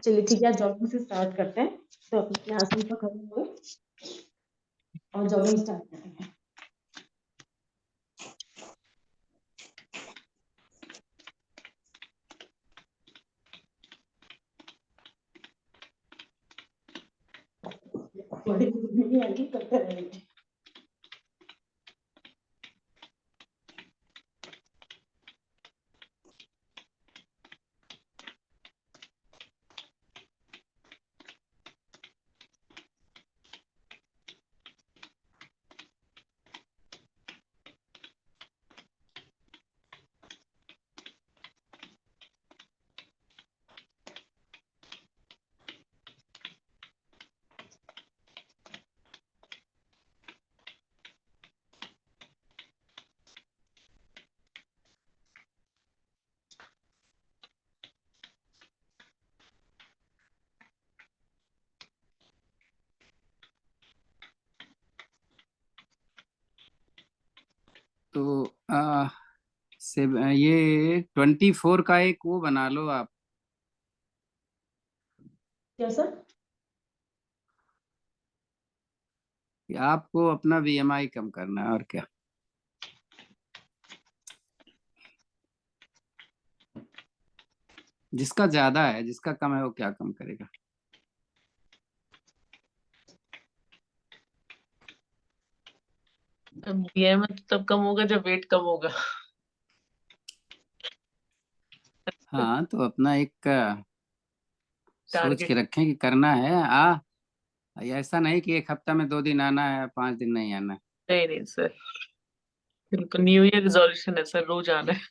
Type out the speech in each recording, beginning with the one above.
चलिए ठीक है, जॉगिंग से स्टार्ट करते हैं। तो अपने आसन पर खड़े हुए और जॉगिंग स्टार्ट करेंगे। बड़ी नहीं आएगी, करते रहेंगे। तो ये 24 का एक वो बना लो आप। कैसा? आपको अपना बीएमआई कम करना है और क्या। जिसका ज्यादा है, जिसका कम है वो क्या कम करेगा। बीएमआई तो तब कम होगा जब वेट कम होगा। हाँ, तो अपना एक सोच के टारगेट। रखें कि करना है। ऐसा नहीं कि एक हफ्ता में 2 दिन आना है, 5 दिन नहीं आना है। नहीं नहीं सर, बिल्कुल न्यू ईयर रिजोल्यूशन है सर, रोज आना है।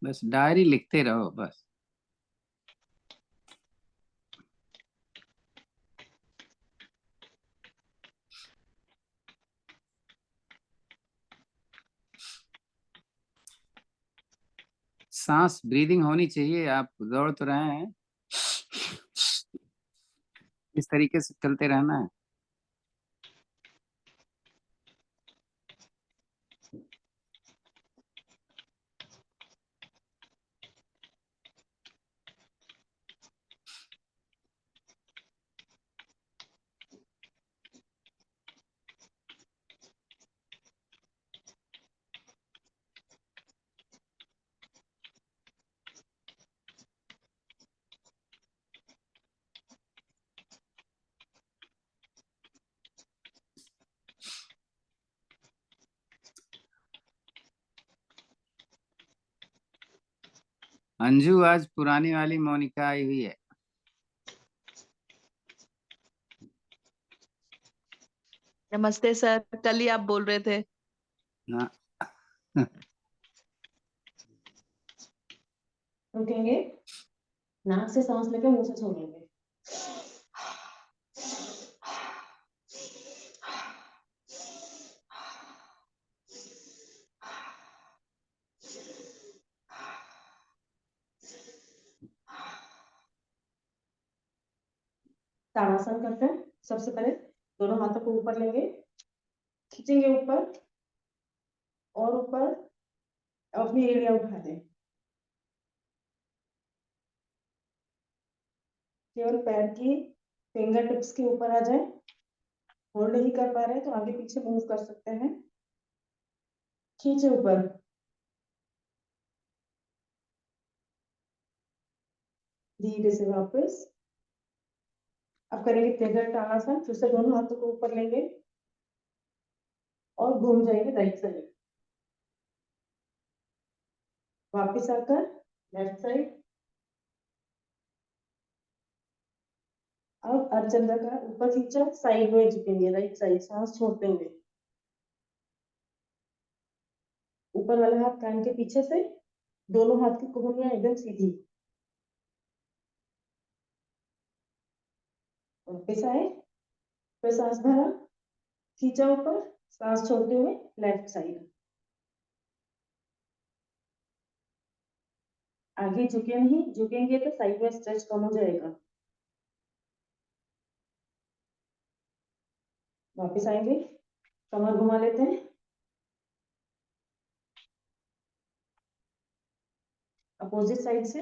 बस डायरी लिखते रहो बस। सांस ब्रीदिंग होनी चाहिए। आप दौड़ तो रहे हैं, इस तरीके से चलते रहना है। अंजू, आज पुरानी वाली मोनिका आई हुई है। नमस्ते सर, कल ही आप बोल रहे थे। हाँ। रुकेंगे, नाक से सांस लेकर मुंह से छोड़ेंगे। ताड़ासन करते हैं। सबसे पहले दोनों हाथों को ऊपर लेंगे, खींचेंगे ऊपर और ऊपर, अपनी एड़ियां उठा दें। केवल पैर की फिंगर टिप्स के ऊपर आ जाए। होल्ड नहीं कर पा रहे तो आगे पीछे मूव कर सकते हैं। खींचे ऊपर, धीरे से वापस। अब करेंगे त्रिभुज ताड़ासन। फिर से दोनों हाथों को ऊपर लेंगे और घूम जाएंगे राइट साइड। वापस आकर लेफ्ट साइड। अब अर्धचंद्राकार ऊपर खींचा, साइड में झुकेंगे राइट साइड, सांस छोड़ते हुए। ऊपर वाला हाथ कान के पीछे से, दोनों हाथ की कोहनियां एकदम सीधी। वापस आए, फिर सांस भरा, खींचा ऊपर, सांस छोड़ते हुए लेफ्ट साइड। आगे झुके नहीं, झुकेंगे तो साइड में स्ट्रेच कम हो जाएगा। वापस आएंगे, कमर घुमा लेते हैं। अपोजिट साइड से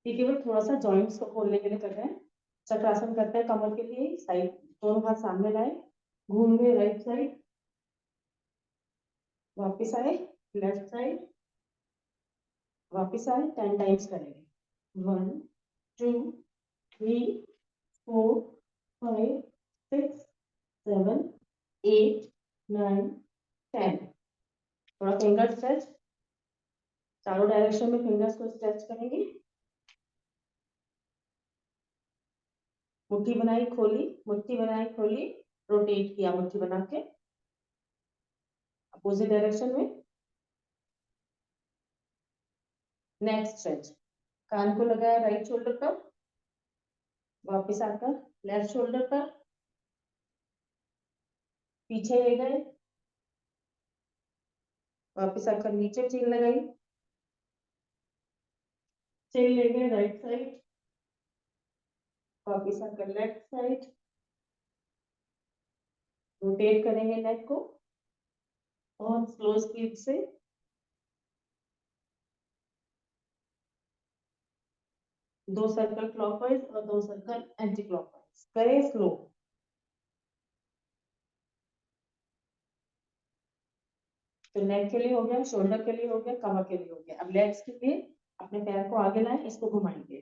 ये केवल थोड़ा सा जॉइंट्स को खोलने के लिए कर रहे हैं। चक्रासन करते हैं कमर के लिए। साइड दोनों हाथ सामने लाए, घूम गए राइट साइड, वापिस आए लेफ्ट साइड, वापिस आए। 10 टाइम्स करेंगे। 1 2 3 4 5 6 7 8 9 10। थोड़ा फिंगर स्ट्रेच, चारों डायरेक्शन में फिंगर्स को स्ट्रेच करेंगे। मुट्ठी बनाई खोली, मुट्ठी बनाई खोली, रोटेट किया मुट्ठी बना के अपोजिट डायरेक्शन में। नेक्स्ट स्ट्रेच, कान को लगाया राइट शोल्डर पर, वापस आकर लेफ्ट शोल्डर पर, पीछे ले गए, वापस आकर नीचे चेन लगाई, चेन ले गए राइट साइड, वापस आकर लेफ्ट साइड, रोटेट करेंगे नेक को और स्लो स्पीड से दो सर्कल क्लॉकवाइज और दो सर्कल एंटी क्लॉकवाइज करें स्लो। तो नेक के लिए हो गया, शोल्डर के लिए हो गया, कमर के लिए हो गया। अब लेग्स के लिए अपने पैर को आगे लाएं, इसको घुमाएंगे।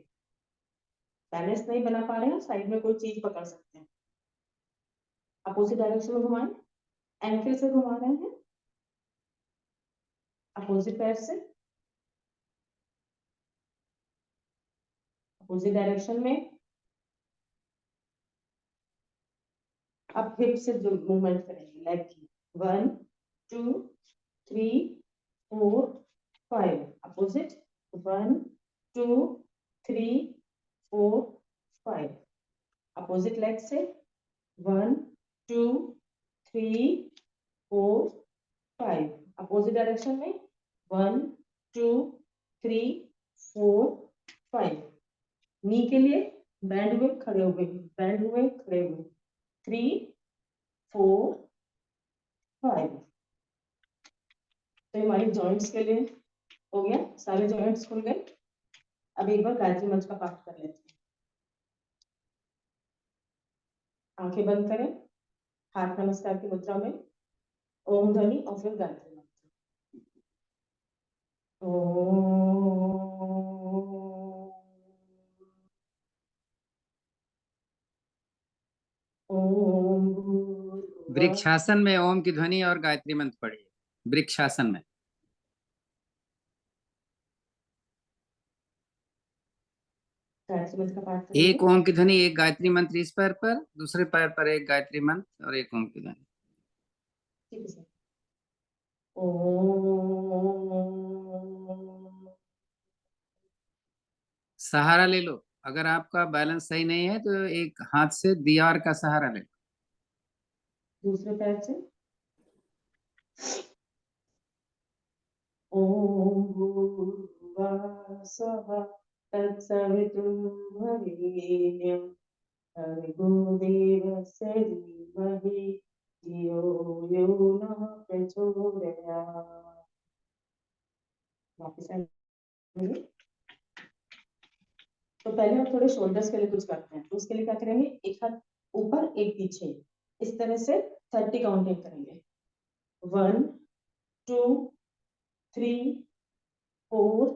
बैलेंस नहीं बना पा रहे हैं, साइड में कोई चीज पकड़ सकते हैं। अपोजिट डायरेक्शन में घुमाएं, एंकल से घुमा रहे हैं, अपोजिट पैर से अपोजिट डायरेक्शन में। अब हिप से जो मूवमेंट करेंगे लेग की। 1 2 3 4 5 अपोजिट। 1 2 3 4 5 अपोजिट लेग से। 1 2 3 4 5 अपोजिट डायरेक्शन में। 1 2 3 4 5 नी के लिए बैंड हुए खड़े हुए, बैंड हुए खड़े हुए। 3 4 5। तो हमारी जॉइंट्स के लिए हो गया, सारे जॉइंट्स खुल गए। अब एक बार गायत्री मंत्र का पाठ कर लेते हैं। आंखें बंद करें, हाथ नमस्कार की मुद्रा में, ओम ध्वनि और फिर गायत्री मंत्र। ओम वृक्षासन में ओम की ध्वनि और गायत्री मंत्र पढ़िए। वृक्षासन में गायत्री मंत्र का पाठ एक करेंगे। ओम की ध्वनि, एक गायत्री मंत्र इस पैर पर, दूसरे पैर पर एक गायत्री मंत्र और एक ओम की ध्वनि। ठीक है सर। ओम। सहारा ले लो, अगर आपका बैलेंस सही नहीं है तो एक हाथ से दीवार का सहारा ले लो। दूसरे पैर से। ओम भूर्भुवः स्वः तत्सवितुर्वरेण्यं भर्गो देवस्य धीमहि धियो यो नः प्रचोदयात्। वापस आएंगे। तो पहले हम थोड़े शोल्डर्स के लिए कुछ करते हैं। तो उसके लिए क्या करेंगे, एक हाथ ऊपर एक पीछे, इस तरह से 30 काउंटिंग करेंगे। 1 2 3 4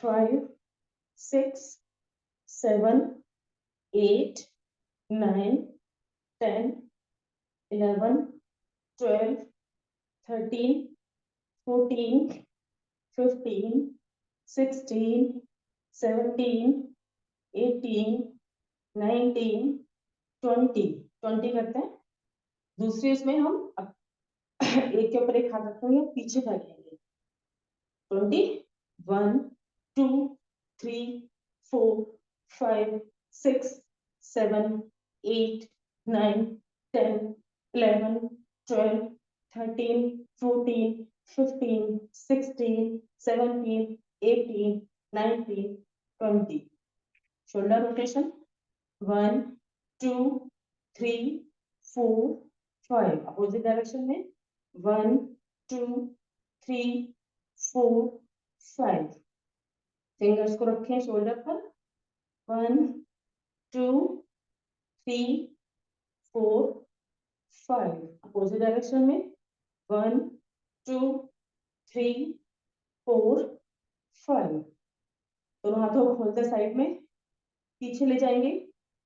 5 6 7 8 9 10 11 12 13 14 15 16 17 18 19 20 20 करते हैं। दूसरी उसमें हम एक के ऊपर एक हाथ रखेंगे, पीछे फेंकेंगे। 20 1 2 3 4 5 6 7 8 9 10 11 12 13 14 15 16 17 18 19 20। शोल्डर रोटेशन 1 2 3 4 5 अपोजिट डायरेक्शन में। 1 2 3 4 5। फिंगर्स को रखें शोल्डर पर। 1 2 3 4 5। अपोजिट डायरेक्शन में 1 2 3 4 5। दोनों हाथों को खोलते साइड में, पीछे ले जाएंगे,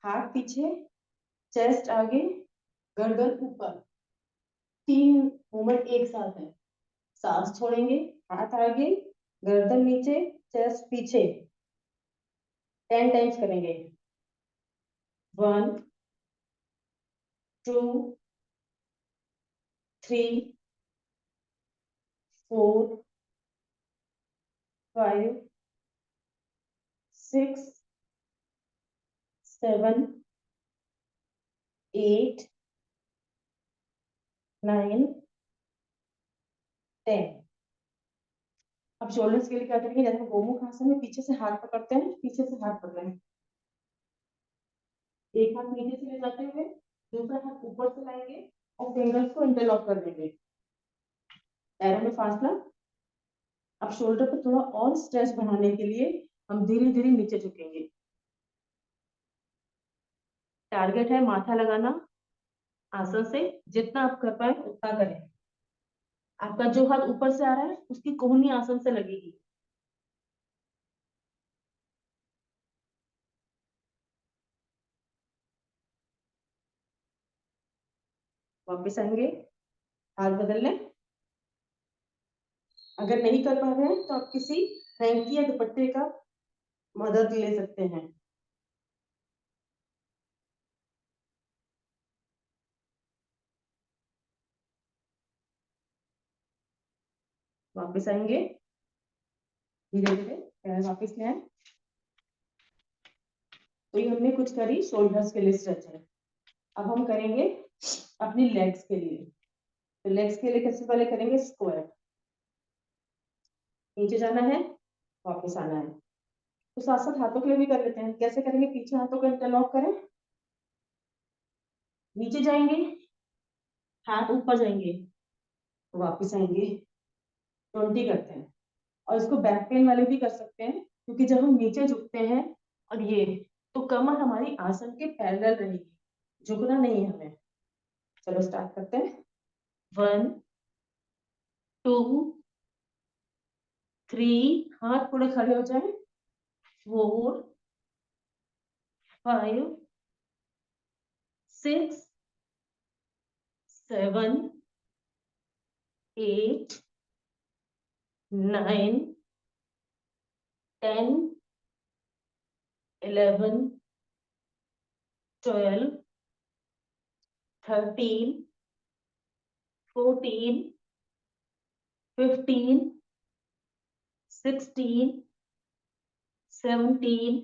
हाथ पीछे, चेस्ट आगे, गर्दन ऊपर। 3 मूवमेंट एक साथ है। सांस छोड़ेंगे, हाथ आगे, गर्दन नीचे, चेस्ट पीछे। 10 टाइम्स करेंगे। 1 2 3 4 5 6 7 8 9 10। अब शोल्डर्स के लिए क्या करेंगे, जैसे गोमुख आसन में पीछे से हाथ पकड़ते हैं, पीछे से हाथ पकड़े हैं, एक हाथ नीचे से ले जाते हुए दूसरा हाथ ऊपर से लाएंगे और फिंगर्स को इंटरलॉक कर देंगे। पैरों में फासला। अब शोल्डर पर थोड़ा और स्ट्रेच बढ़ाने के लिए हम धीरे धीरे नीचे झुकेंगे। टारगेट है माथा लगाना आसन से, जितना आप कर पाए उतना करें। आपका जो हाथ ऊपर से आ रहा है उसकी कोहनी आसन से लगेगी। वापस आएंगे, हाथ बदल लें। अगर नहीं कर पा रहे हैं तो आप किसी हैंकी या दुपट्टे का मदद ले सकते हैं। वापस आएंगे, धीरे धीरे पैर वापस ले आए। तो ये हमने कुछ करी शोल्डर्स के लिए स्ट्रेच है। अब हम करेंगे अपनी लेग्स के लिए। तो लेग्स के लिए सबसे पहले करेंगे स्क्वाट। नीचे जाना है, वापस आना है। तो साथ साथ हाथों के लिए भी कर लेते हैं। कैसे करेंगे, पीछे हाथों को इंटरलॉक करें, नीचे जाएंगे, हाथ ऊपर जाएंगे, वापस आएंगे। 20 करते हैं। और इसको बैक पेन वाले भी कर सकते हैं, क्योंकि जब हम नीचे झुकते हैं और ये, तो कमर हमारी आसन के पैरेलल रहेगी, झुकना नहीं है हमें। चलो स्टार्ट करते हैं। 1 2 3, हाथ थोड़े खड़े हो जाए। 4 5 6 7 8 9 10 11 12 13 14 15 16 17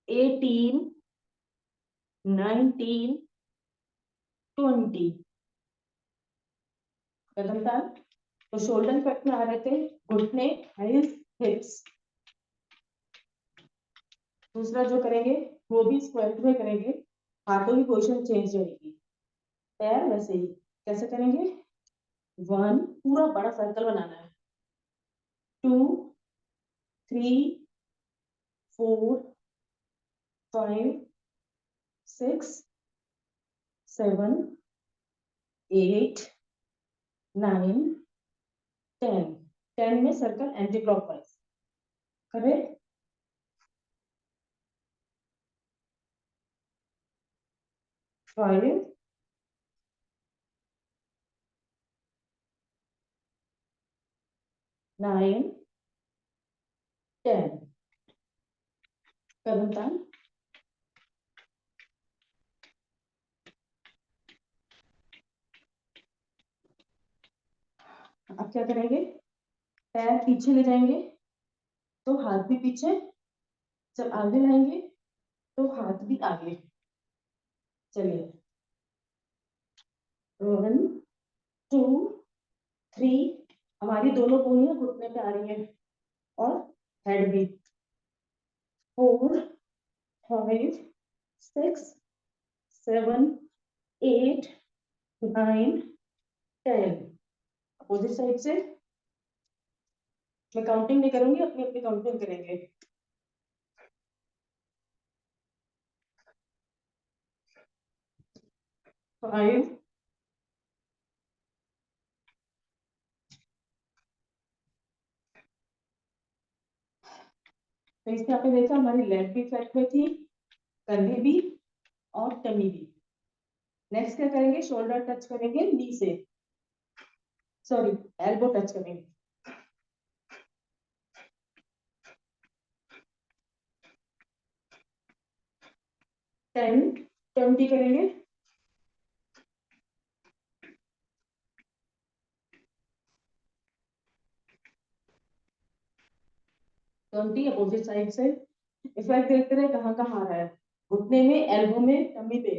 18 19 20। कदम ताल। तो शोल्डर इफेक्ट में आ रहे थे घुटने, थाइस, हिप्स। दूसरा जो करेंगे वो भी स्क्वाट में करेंगे, हाथों की पोजीशन चेंज रहेगी। पैर वैसे ही। कैसे करेंगे, 1 पूरा बड़ा सर्कल बनाना है, 2 3 4 5 6 7 8 9 10। 10 में सर्कल एंटी क्लॉकवाइज करें। 5 9 10। कदम ताल। अब क्या करेंगे, पैर पीछे ले जाएंगे तो हाथ भी पीछे, जब आगे लाएंगे तो हाथ भी आगे। चलिए 1 2 3। हमारी दोनों कोहनियां घुटने पे आ रही हैं और हेड भी। 4 5 6 7 8 9 10 अपोजिट साइड से। मैं काउंटिंग नहीं करूंगी, अपनी अपनी काउंटिंग करेंगे। 5 तो इसमें आपने देखा हमारी लेग भी फ्लैट में थी, कंधे भी और टमी भी। नेक्स्ट क्या करेंगे, शोल्डर टच करेंगे नी से, सॉरी एल्बो टच करेंगे। 10 20 करेंगे। 20 अपोजिट साइड से। इफेक्ट देखते रहे कहाँ कहाँ आ रहा है, घुटने में, एल्बो में, टमी पे।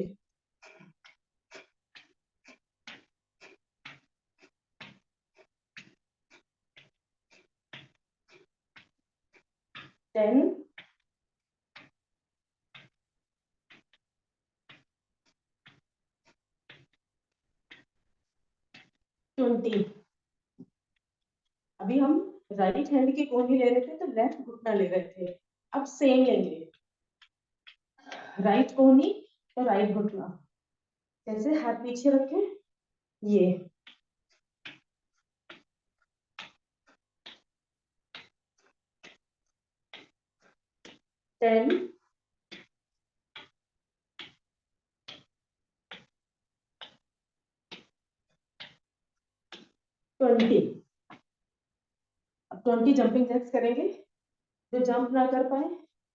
10 20। अभी हम राइट हैंड की कोहनी ले रहे थे तो लेफ्ट घुटना ले रहे थे, अब सेम लेंगे, राइट कोहनी तो राइट घुटना। कैसे, हाथ पीछे रखें, ये 10 20। अब 20 जंपिंग जैक्स करेंगे। जो जंप ना कर पाए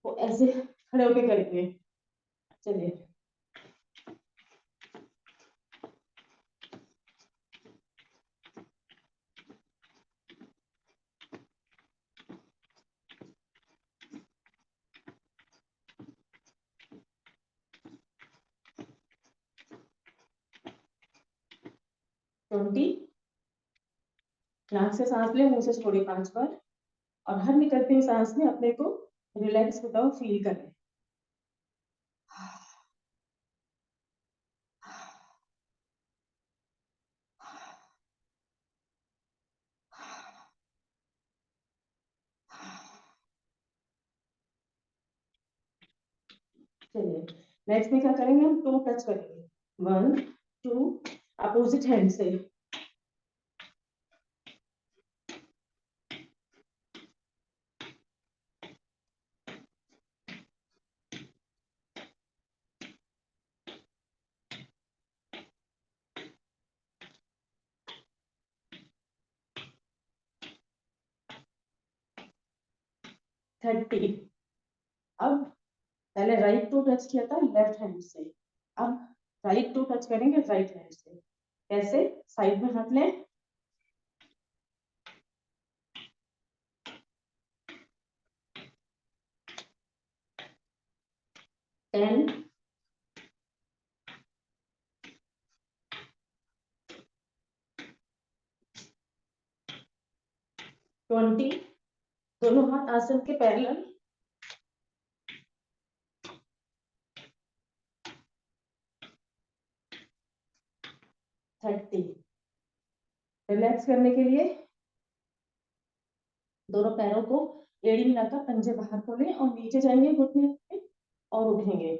वो ऐसे खड़े होके करेंगे। चलिए, ट्वेंटी। नाक से सांस ले, मुंह से छोड़िए 5 बार, और हर निकलते हुए सांस में अपने को रिलैक्स होता हुआ फील करें। चलिए, नेक्स्ट में क्या करेंगे, हम टू टच करेंगे, 1 2 अपोजिट हैंड से। थर्टी। अब पहले राइट टू टच किया था लेफ्ट हैंड से, अब राइट टू टच करेंगे राइट हैंड से। कैसे, साइड में हाथ लें, 10 20। दोनों हाथ आसन के पैरेलल। 30। रिलैक्स करने के लिए दोनों पैरों को एड़ी मिलाकर पंजे बाहर खोलें और नीचे जाएंगे घुटने पे और उठेंगे।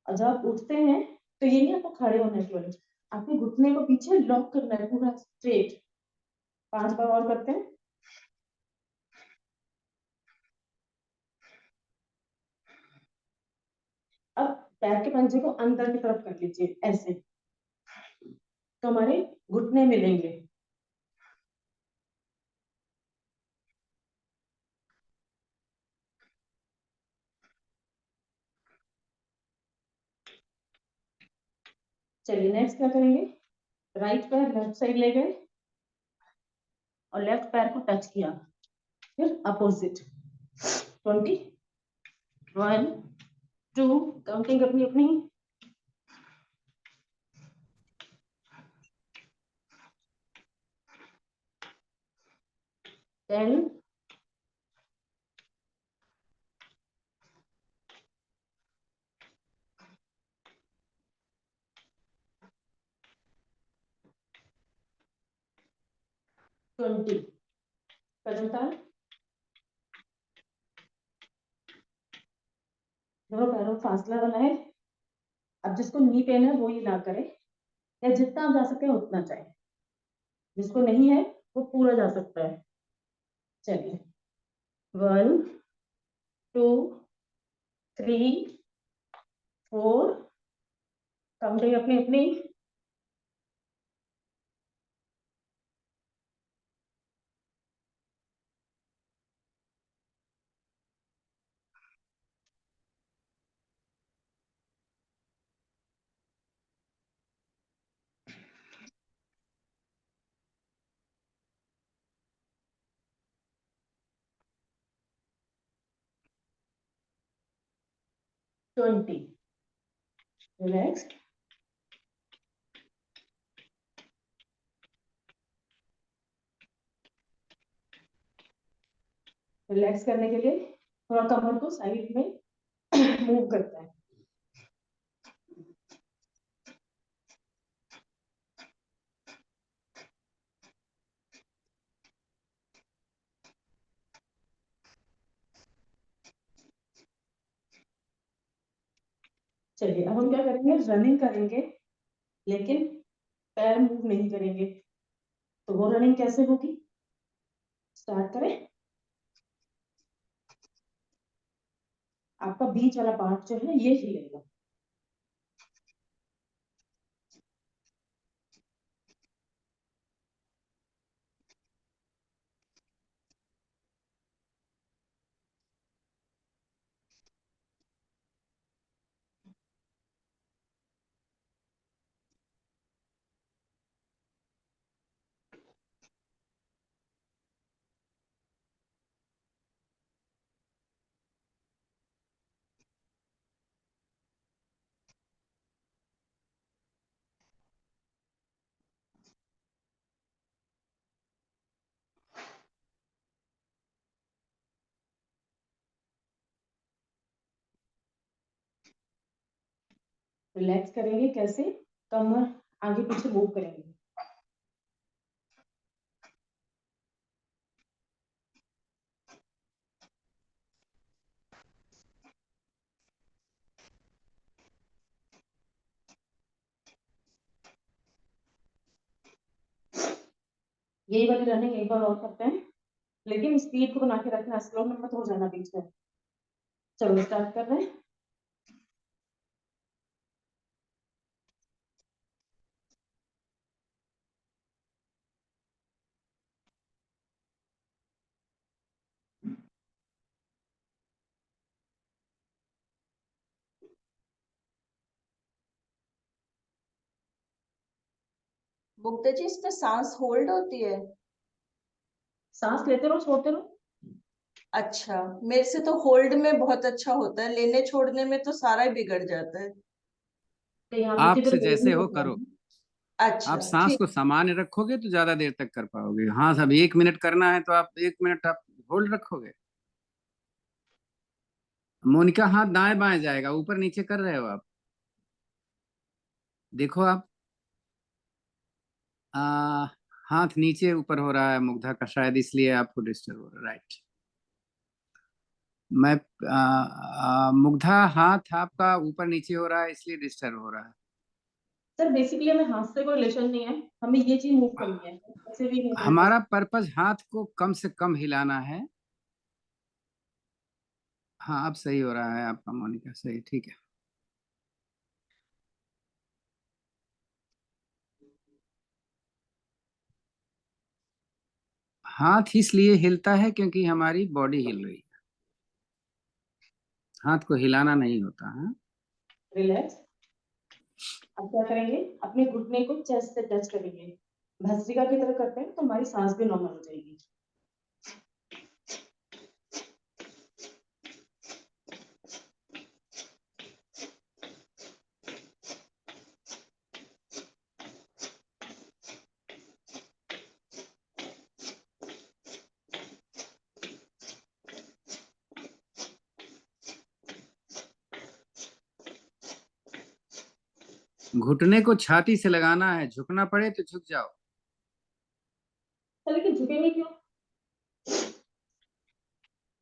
और जब आप उठते हैं तो ये नहीं आपको खड़े होना है, केवल आपके घुटने को पीछे लॉक करना है पूरा स्ट्रेट। 5 बार और करते हैं। अब पैर के पंजे को अंदर की तरफ कर लीजिए ऐसे, तो हमारे घुटने मिलेंगे। चलिए, नेक्स्ट क्या करेंगे, राइट पैर लेफ्ट साइड ले गए और लेफ्ट पैर को टच किया, फिर अपोजिट। 20 1 2 काउंटिंग अपनी अपनी। 10 20 20 कदम ताल, दोनों पैरों में फासला बनाए। अब जिसको नी पेन है वो ये ना करे, या जितना आप जा सके उतना जाए, जिसको नहीं है वो पूरा जा सकता है। चलिए 1 2 3 4, काउंटिंग अपनी अपनी। Twenty, relax. रिलैक्स करने के लिए थोड़ा कमर को साइड में मूव करता है। चलिए अब हम क्या करेंगे, रनिंग करेंगे, लेकिन पैर मूव नहीं करेंगे। तो वो रनिंग कैसे होगी, स्टार्ट करें। आपका बीच वाला पार्ट जो है ये हिलेगा। रिलैक्स करेंगे कैसे, कमर आगे पीछे मूव करेंगे। यही वाली रनिंग एक बार और करते हैं, लेकिन स्पीड को बना के रखना, स्लो में मत हो जाना बीच में। चलो स्टार्ट कर रहे हैं। मुक्ता जी, इसमें सांस होल्ड होती है? सांस लेते रहो, छोड़ते रहो। अच्छा, मेरे से तो होल्ड में बहुत अच्छा होता है, लेने छोड़ने में तो सारा ही बिगड़ जाता है। तो यहाँ पे आपसे किधर जैसे हो होता करो। है। आप अच्छा सांस ठीक। को सामान्य रखोगे तो ज्यादा देर तक कर पाओगे। हाँ, सब 1 मिनट करना है तो आप 1 मिनट आप होल्ड रखोगे। मोनिका, हाथ दाएं बाएं जाएगा, ऊपर नीचे कर रहे हो आप। देखो आप, आ, हाथ नीचे ऊपर हो रहा है मुग्धा का, शायद इसलिए आपको डिस्टर्ब हो रहा है। राइट। मैं मुग्धा, हाथ आपका ऊपर नीचे हो रहा है इसलिए डिस्टर्ब हो रहा है। सर बेसिकली हमें हाथ से कोई रिलेशन नहीं है, हमें ये चीज मूव करनी है, ऐसे भी मूवमेंट कर हमारा सकते पर्पज हाथ को कम से कम हिलाना है। हाँ, अब सही हो रहा है आपका मोनिका, सही, ठीक है। हाथ इसलिए हिलता है क्योंकि हमारी बॉडी हिल रही है, हाथ को हिलाना नहीं होता है। रिलैक्स। अब क्या करेंगे, अपने घुटने को चेस्ट से टच करेंगे, भस्त्रिका की तरह करते हैं तो हमारी सांस भी नॉर्मल हो जाएगी। घुटने को छाती से लगाना है, झुकना पड़े तो झुक जाओ। तो लेकिन झुके झुकेंगे नहीं क्यों?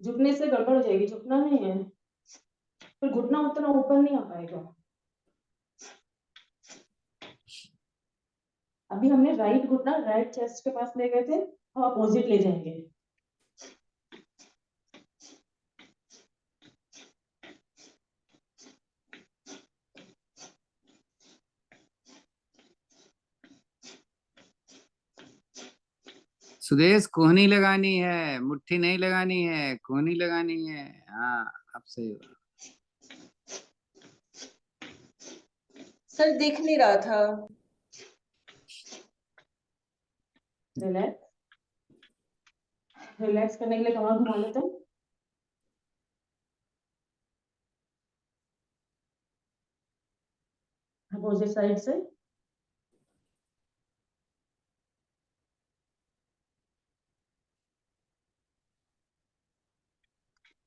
झुकने से गड़बड़ हो जाएगी, झुकना नहीं है, फिर घुटना उतना ऊपर नहीं आ पाएगा। अभी हमने राइट घुटना राइट चेस्ट के पास ले गए थे, हम अपोजिट ले जाएंगे। सुदेश कोहनी लगानी है, मुट्ठी नहीं लगानी है, कोहनी लगानी है। हाँ अब सही हुआ। सर दिख नहीं रहा था। रिलैक्स, रिलैक्स करने के लिए कमर घुमा लेते हैं। अपोजिट साइड से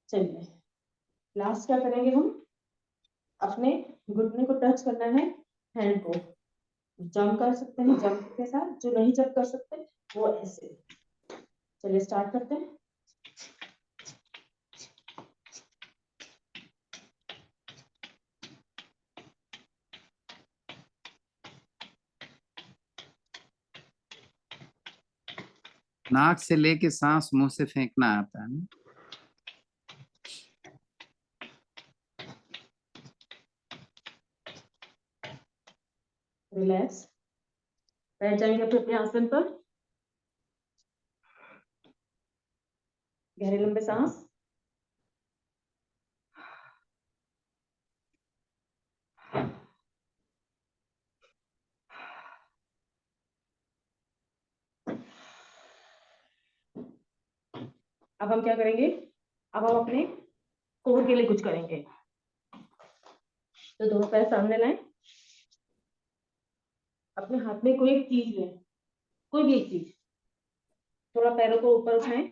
चलिए, लास्ट क्या करेंगे हम, अपने घुटने को टच करना है, हैंड को जंप कर सकते हैं, जंप के साथ जो नहीं जंप कर सकते वो ऐसे। चलिए स्टार्ट करते हैं। नाक से लेके सांस मुंह से फेंकना आता है ना। रिलैक्स, बैठ जाएंगे अपने आसन पर, गहरे लंबे सांस। अब हम क्या करेंगे, अब हम अपने कोर के लिए कुछ करेंगे। तो दोनों पैर सामने लाएं, अपने हाथ में कोई एक चीज लें, कोई भी एक चीज, थोड़ा पैरों को ऊपर उठाएं।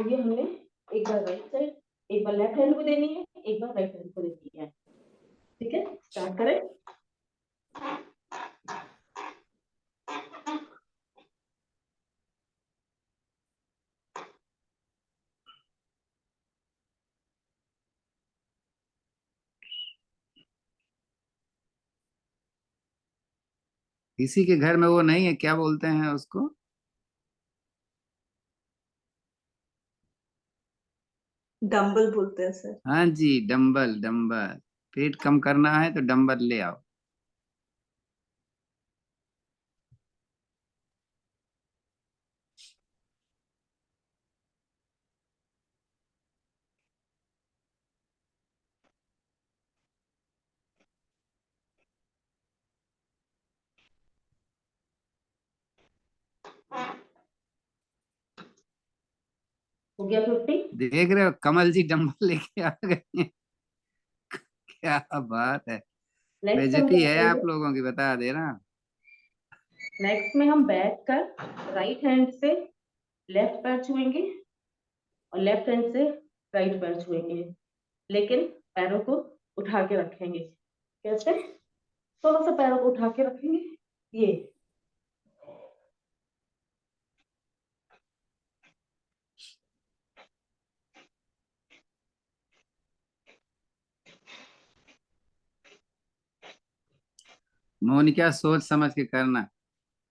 ये हमने एक बार राइट साइड, एक बार लेफ्ट हैंड को देनी है, एक बार राइट हैंड को देनी है। ठीक है, स्टार्ट करें। किसी के घर में वो नहीं है, क्या बोलते हैं उसको? डंबल बोलते हैं सर। हाँ जी, डंबल। डंबल, पेट कम करना है तो डंबल ले आओ। हो गया 50। देख रहे हो, कमल जी डंबल लेके आ गए हैं। क्या बात है, नेक्स्ट हम बेइज्जती क्या है आप करेंगे, लोगों की, बता दे रहा। नेक्स्ट में हम बैठ कर राइट हैंड से लेफ्ट पैर छुएंगे और लेफ्ट हैंड से राइट पैर छुएंगे, लेकिन पैरों को उठा के रखेंगे। कैसे? थोड़ा सा पैरों को उठा के रखेंगे, ये। मोनिका सोच समझ के करना।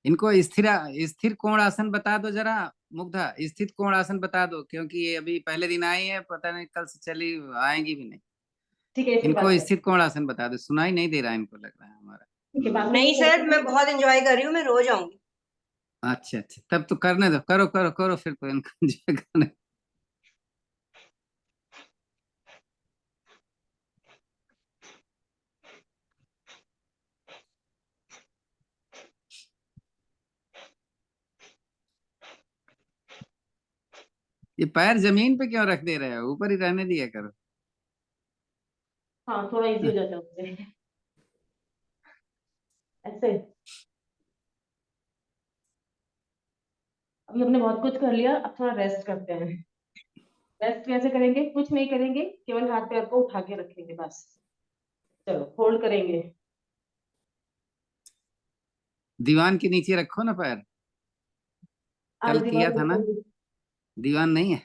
इनको स्थिर स्थिर कोण आसन बता दो जरा। मुग्धा, स्थित कोण आसन बता दो, क्योंकि ये अभी पहले दिन आई है, पता नहीं कल से चली आएंगी भी नहीं। ठीक है, ऐसी इनको बात है। स्थिर कोण आसन बता दो, सुनाई नहीं दे रहा इनको, लग रहा है हमारा। ठीक है, बाकी नहीं जो सर, करते मैं हैं, बहुत एंजॉय कर रही हूँ, मैं रोज आऊंगी। अच्छा अच्छा, तब तो करने दो, करो करो करो फिर तो इनको enjoy करने। ये पैर जमीन पे क्यों रख दे रहे हो, ऊपर ही रहने दिया करो। हाँ थोड़ा इजी हो जाता है उससे। ऐसे अभी हमने बहुत कुछ कर लिया, अब थोड़ा रेस्ट करते हैं। रेस्ट कैसे करेंगे, कुछ नहीं करेंगे, केवल हाथ पैर को उठा के रखेंगे बस। चलो होल्ड करेंगे। दीवान के नीचे रखो ना पैर। आज कल किया था ना। दीवार दीवान नहीं है,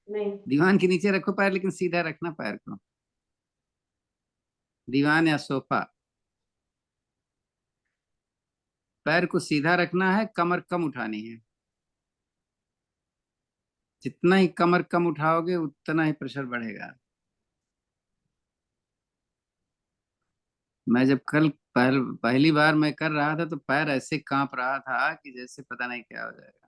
नहीं, दीवान के नीचे रखो पैर, लेकिन सीधा रखना पैर को। दीवान या सोफा, पैर को सीधा रखना है, कमर कम उठानी है। जितना ही कमर कम उठाओगे उतना ही प्रेशर बढ़ेगा। मैं जब कल पहली बार मैं कर रहा था तो पैर ऐसे कांप रहा था कि जैसे पता नहीं क्या हो जाएगा।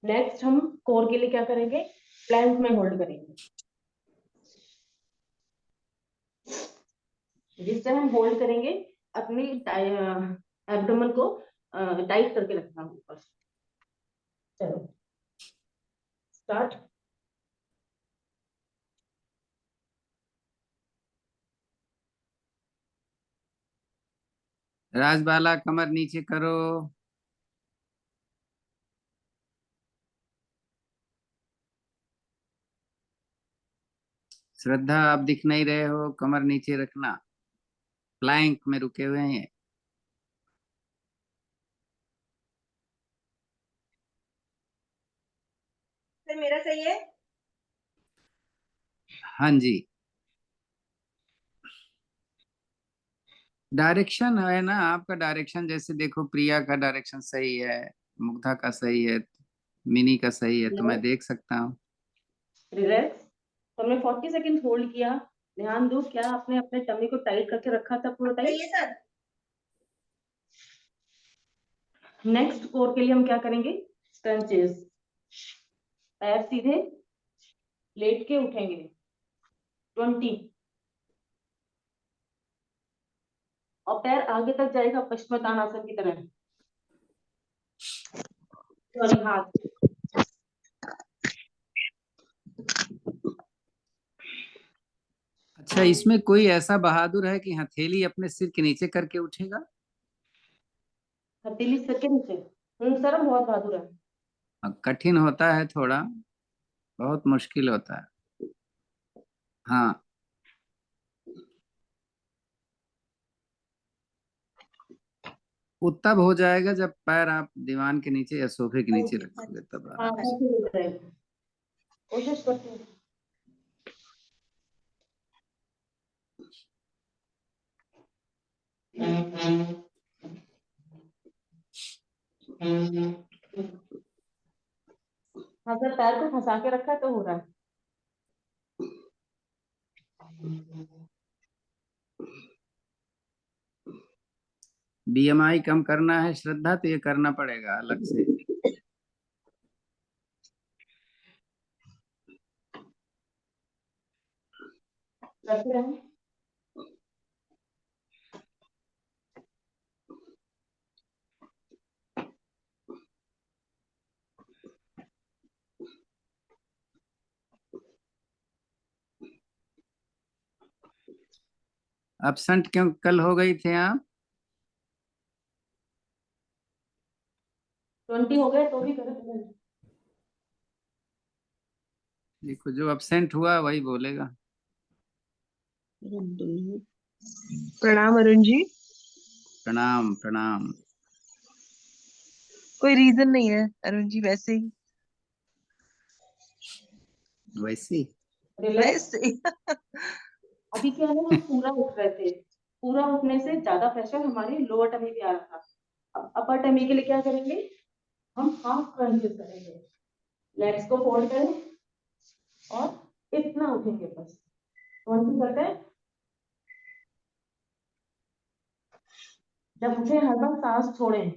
नेक्स्ट हम कोर के लिए क्या करेंगे, प्लैंक में होल्ड करेंगे। जिस टाइम हम होल्ड करेंगे अपनी एब्डोमेन को टाइट करके रखना ऊपर। चलो स्टार्ट। राजबाला कमर नीचे करो। श्रद्धा आप दिख नहीं रहे हो, कमर नीचे रखना। प्लैंक में रुके हुए हैं। सर मेरा सही है? हाँ जी, डायरेक्शन है ना आपका। डायरेक्शन जैसे देखो, प्रिया का डायरेक्शन सही है, मुग्धा का सही है, मिनी का सही है, तो मैं देख सकता हूँ। रिलैक्स। तो हमने 40 सेकंड होल्ड किया। ध्यान दो, क्या आपने अपने टमी को टाइट करके रखा था पूरा टाइट? सही है सर। नेक्स्ट कोर के लिए हम क्या करेंगे, स्ट्रेचेस। पैर सीधे लेट के उठेंगे 20, और पैर आगे तक जाएगा पश्चिमोत्तानासन की तरह। सॉरी, हाथ। अच्छा, इसमें कोई ऐसा बहादुर है कि हथेली अपने सिर के नीचे करके उठेगा? हथेली सिर के नीचे। सर बहुत बहादुर है। कठिन होता है थोड़ा, बहुत मुश्किल होता है। हाँ, वो तब हो जाएगा जब पैर आप दीवान के नीचे या सोफे के नीचे रखोगे, तब हाँ, आराम से। ऐसे हो जाएगा। कोशिश करते हैं। हाँ सर, पैर को फंसा के रखा है तो हो रहा है। बीएमआई कम करना है श्रद्धा, तो ये करना पड़ेगा अलग से। करते रहें। एब्सेंट क्यों कल हो गई थे आप? 20 हो गए तो भी करें। देखो, जो एब्सेंट हुआ वही बोलेगा। प्रणाम अरुण जी। प्रणाम प्रणाम। कोई रीजन नहीं है अरुण जी, वैसे ही। वैसी रिलैक्स। वैसे ही। अभी क्या है ना, हम पूरा उठ रहे थे। पूरा उठने से ज्यादा प्रेशर हमारे लोअर टमी पे आ रहा था। अब अपर टमी के लिए क्या करेंगे, हम हाफ क्रंचेस करेंगे। लेग्स को फोल्ड करें और इतना उठेंगे बस। 20 करते हैं। जब उठे हर बार सांस छोड़ें।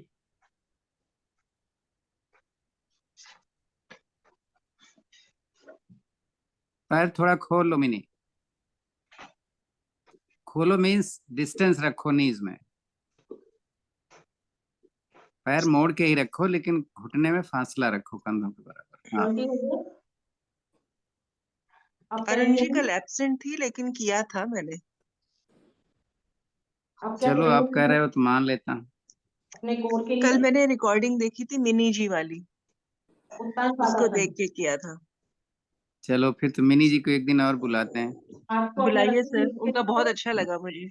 पैर थोड़ा खोल लो मिनी। खोलो मीन्स डिस्टेंस रखो नीज में। पैर मोड़ के ही रखो, लेकिन घुटने में फासला रखो कंधों के बराबर। हाँ, 20 हो गए। अब अरुण करेंगे जी हम, कल एब्सेंट थी लेकिन किया था मैंने। अब क्या चलो आप कह करेंगे, रहे हो तो मान लेता हूँ। अपने कोर के कल लिए मैंने रिकॉर्डिंग देखी थी मिनी जी वाली, उत्तान उसको पादासन। देख के किया था। चलो फिर तो मिनी जी को एक दिन और बुलाते हैं। आपको अपने बुलाइए रस्सी सर, नीचे उनका रखो। बहुत अच्छा लगा मुझे।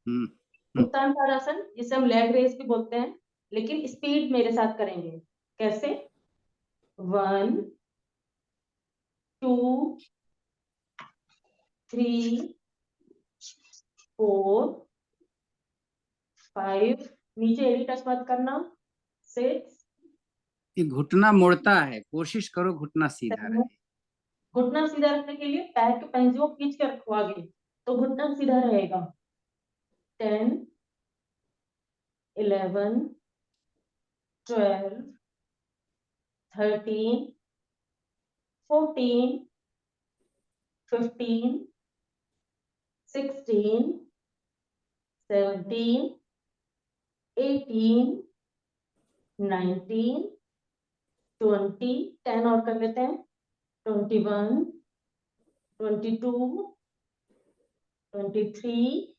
हम्म उत्तान ताड़ासन, जिसे हम लेग रेस भी बोलते हैं, लेकिन स्पीड मेरे साथ करेंगे। कैसे? 1 2 3 4 5, नीचे एड़ी टच मत करना, 6 ये घुटना मुड़ता है, कोशिश करो घुटना सीधा 7। रहे। घुटना सीधा रखने के लिए पैर के पंजे खींच के रखो आगे, तो घुटना सीधा रहेगा। 10 11 12 13 14 15 16 17 18 19 20, 10 और कर लेते हैं। 21 22 23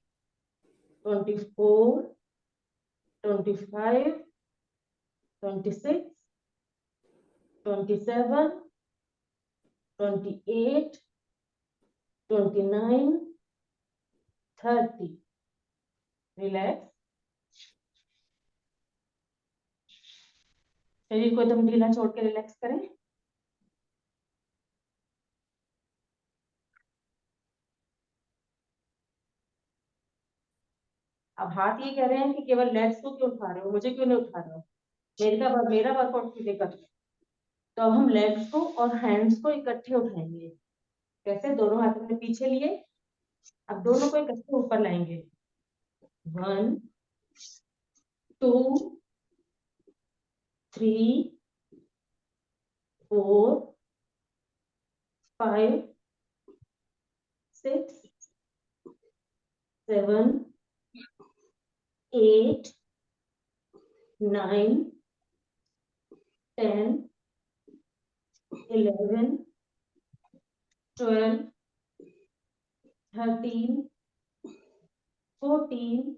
24 25 26 27 28 29 30। रिलैक्स, शरीर को एकदम ढीला छोड़ के रिलैक्स करें। अब हाथ ये कह रहे हैं कि केवल लेग्स को क्यों उठा रहे हो, मुझे क्यों नहीं उठा रहे हो, मेरा वर्कआउट सीधे कर। तो अब हम लेग्स को और हैंड्स को इकट्ठे उठाएंगे। कैसे? दोनों हाथ अपने पीछे लिए, अब दोनों को इकट्ठे ऊपर लाएंगे। 1 2 3 4 5 6 7 8 9 10 11 12 13 14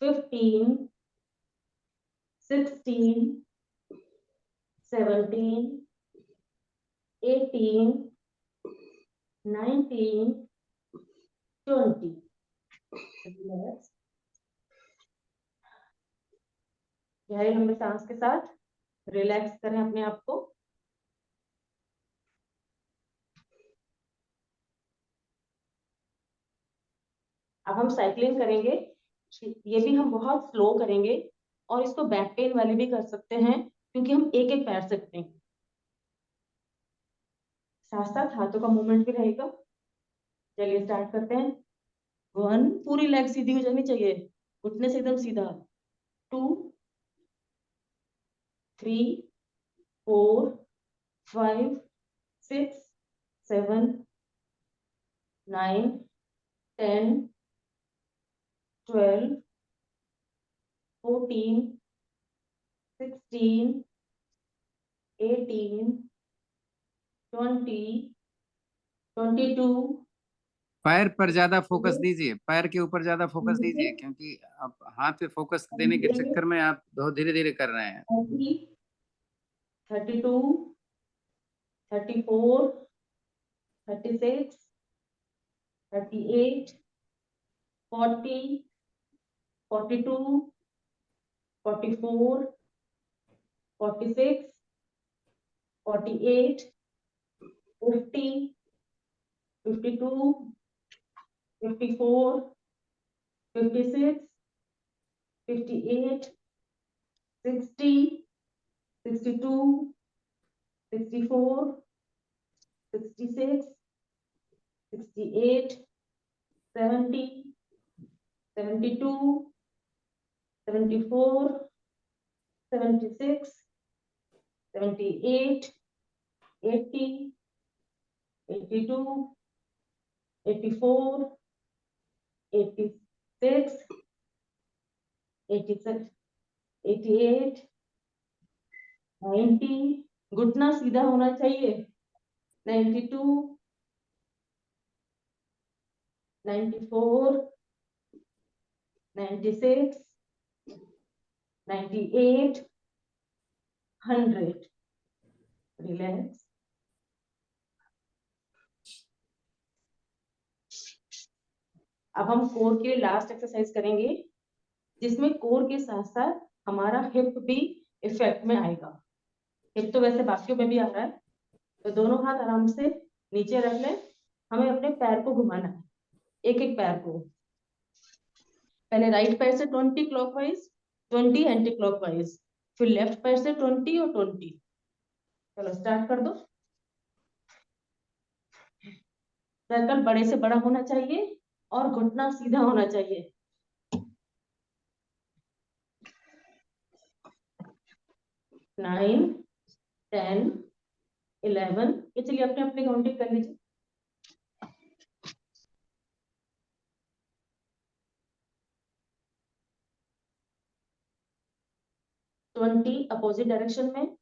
15 16 17 18 19 20। Relax. गहरे लंबे सांस के साथ रिलैक्स करें अपने आप को। अब हम साइकिलिंग करेंगे, ये भी हम बहुत स्लो करेंगे और इसको बैक पेन वाले भी कर सकते हैं, क्योंकि हम एक एक पैर से करेंगे, साथ साथ हाथों का मूवमेंट भी रहेगा। चलिए स्टार्ट करते हैं। 1, पूरी लेग सीधी हो जानी चाहिए, घुटने से एकदम सीधा। 2 3 4 5 6 7 9 10 12 14 16 18 20 22। पैर पर ज्यादा फोकस दीजिए, पैर के ऊपर ज्यादा फोकस दीजिए, क्योंकि आप हाथ पे फोकस देने के चक्कर में आप बहुत धीरे धीरे कर रहे हैं। 32 34 36 38 40 42 44 46 48 50 52 54 56 58 60 62 64 66 68 70 72 74 76 78 80 82 84 86 87 88 90, घुटना सीधा होना चाहिए। 92 94 96 98 100। रिलैक्स। अब हम कोर के लास्ट एक्सरसाइज करेंगे, जिसमें कोर के साथ साथ हमारा हिप भी इफेक्ट में आएगा। हिप तो वैसे बाकियों में भी आ रहा है, तो दोनों हाथ आराम से नीचे रख लें। हमें अपने पैर को घुमाना है, एक एक पैर को। पहले राइट पैर से 20 क्लॉकवाइज, 20 एंटी क्लॉकवाइज, फिर लेफ्ट पैर से 20 और 20। चलो स्टार्ट कर दो। सर्कल बड़े से बड़ा होना चाहिए और घुटना सीधा होना चाहिए। 9, 10, 11, ये चलिए अपने अपने काउंटिंग कर लीजिए। 20 अपोजिट डायरेक्शन में,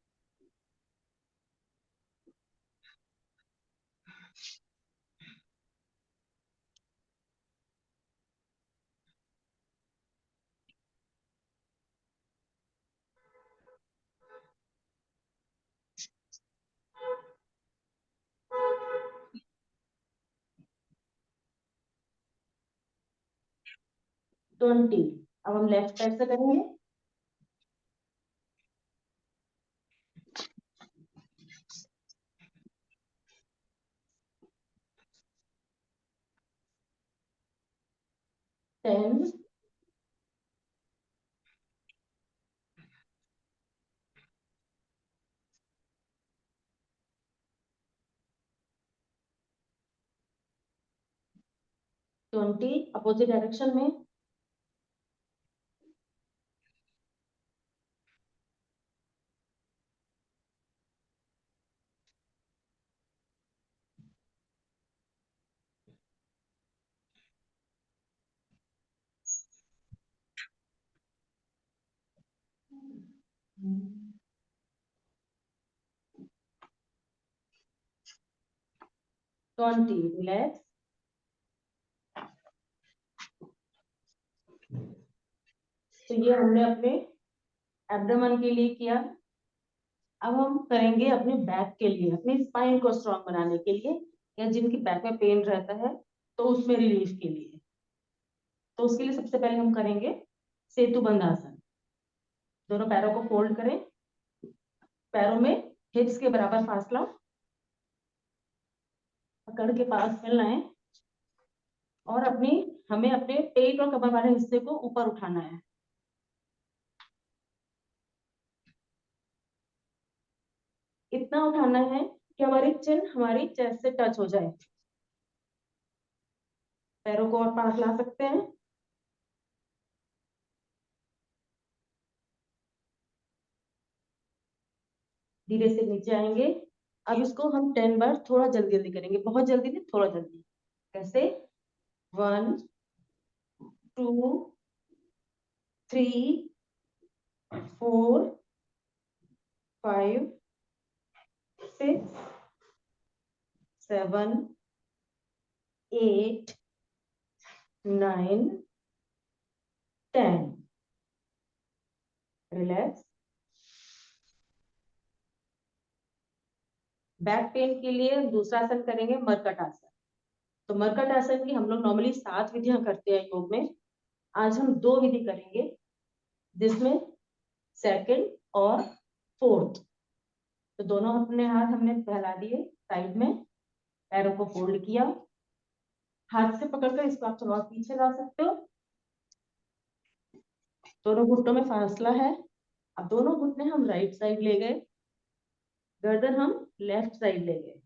20। अब हम लेफ्ट पैर से करेंगे। 10, 20 अपोजिट डायरेक्शन में, 20 रिलैक्स। तो ये हमने अपने एब्डोमेन के लिए किया। अब हम करेंगे अपने बैक के लिए, अपने स्पाइन को स्ट्रांग बनाने के लिए, या जिनकी बैक में पेन रहता है तो उसमें रिलीफ के लिए। तो उसके लिए सबसे पहले हम करेंगे सेतु बंद आसन। दोनों पैरों को फोल्ड करें, पैरों में हिप्स के बराबर फासला, पकड़ के पास मिलना है और हमें अपने पेट और कमर वाले हिस्से को ऊपर उठाना है। इतना उठाना है कि हमारी चिन हमारी चेस्ट से टच हो जाए। पैरों को और पास ला सकते हैं। धीरे से नीचे आएंगे। अब इसको हम 10 बार थोड़ा जल्दी जल्दी करेंगे, बहुत जल्दी नहीं, थोड़ा जल्दी। कैसे? 1, 2, 3, 4, 5, 6, 7, 8, 9, 10। रिलैक्स। बैक पेन के लिए दूसरा आसन करेंगे मरकट आसन। तो मरकट आसन की हम लोग नॉर्मली 7 विधियां करते हैं योग में। आज हम 2 विधि करेंगे, जिसमें सेकंड और फोर्थ। तो दोनों अपने हाथ हमने फैला दिए साइड में, पैरों को फोल्ड किया, हाथ से पकड़कर इसको आप थोड़ा पीछे ला सकते हो। दोनों घुटनों में फासला है। अब दोनों घुटने हम राइट साइड ले गए, गर्दन हम लेफ्ट साइड ले गए।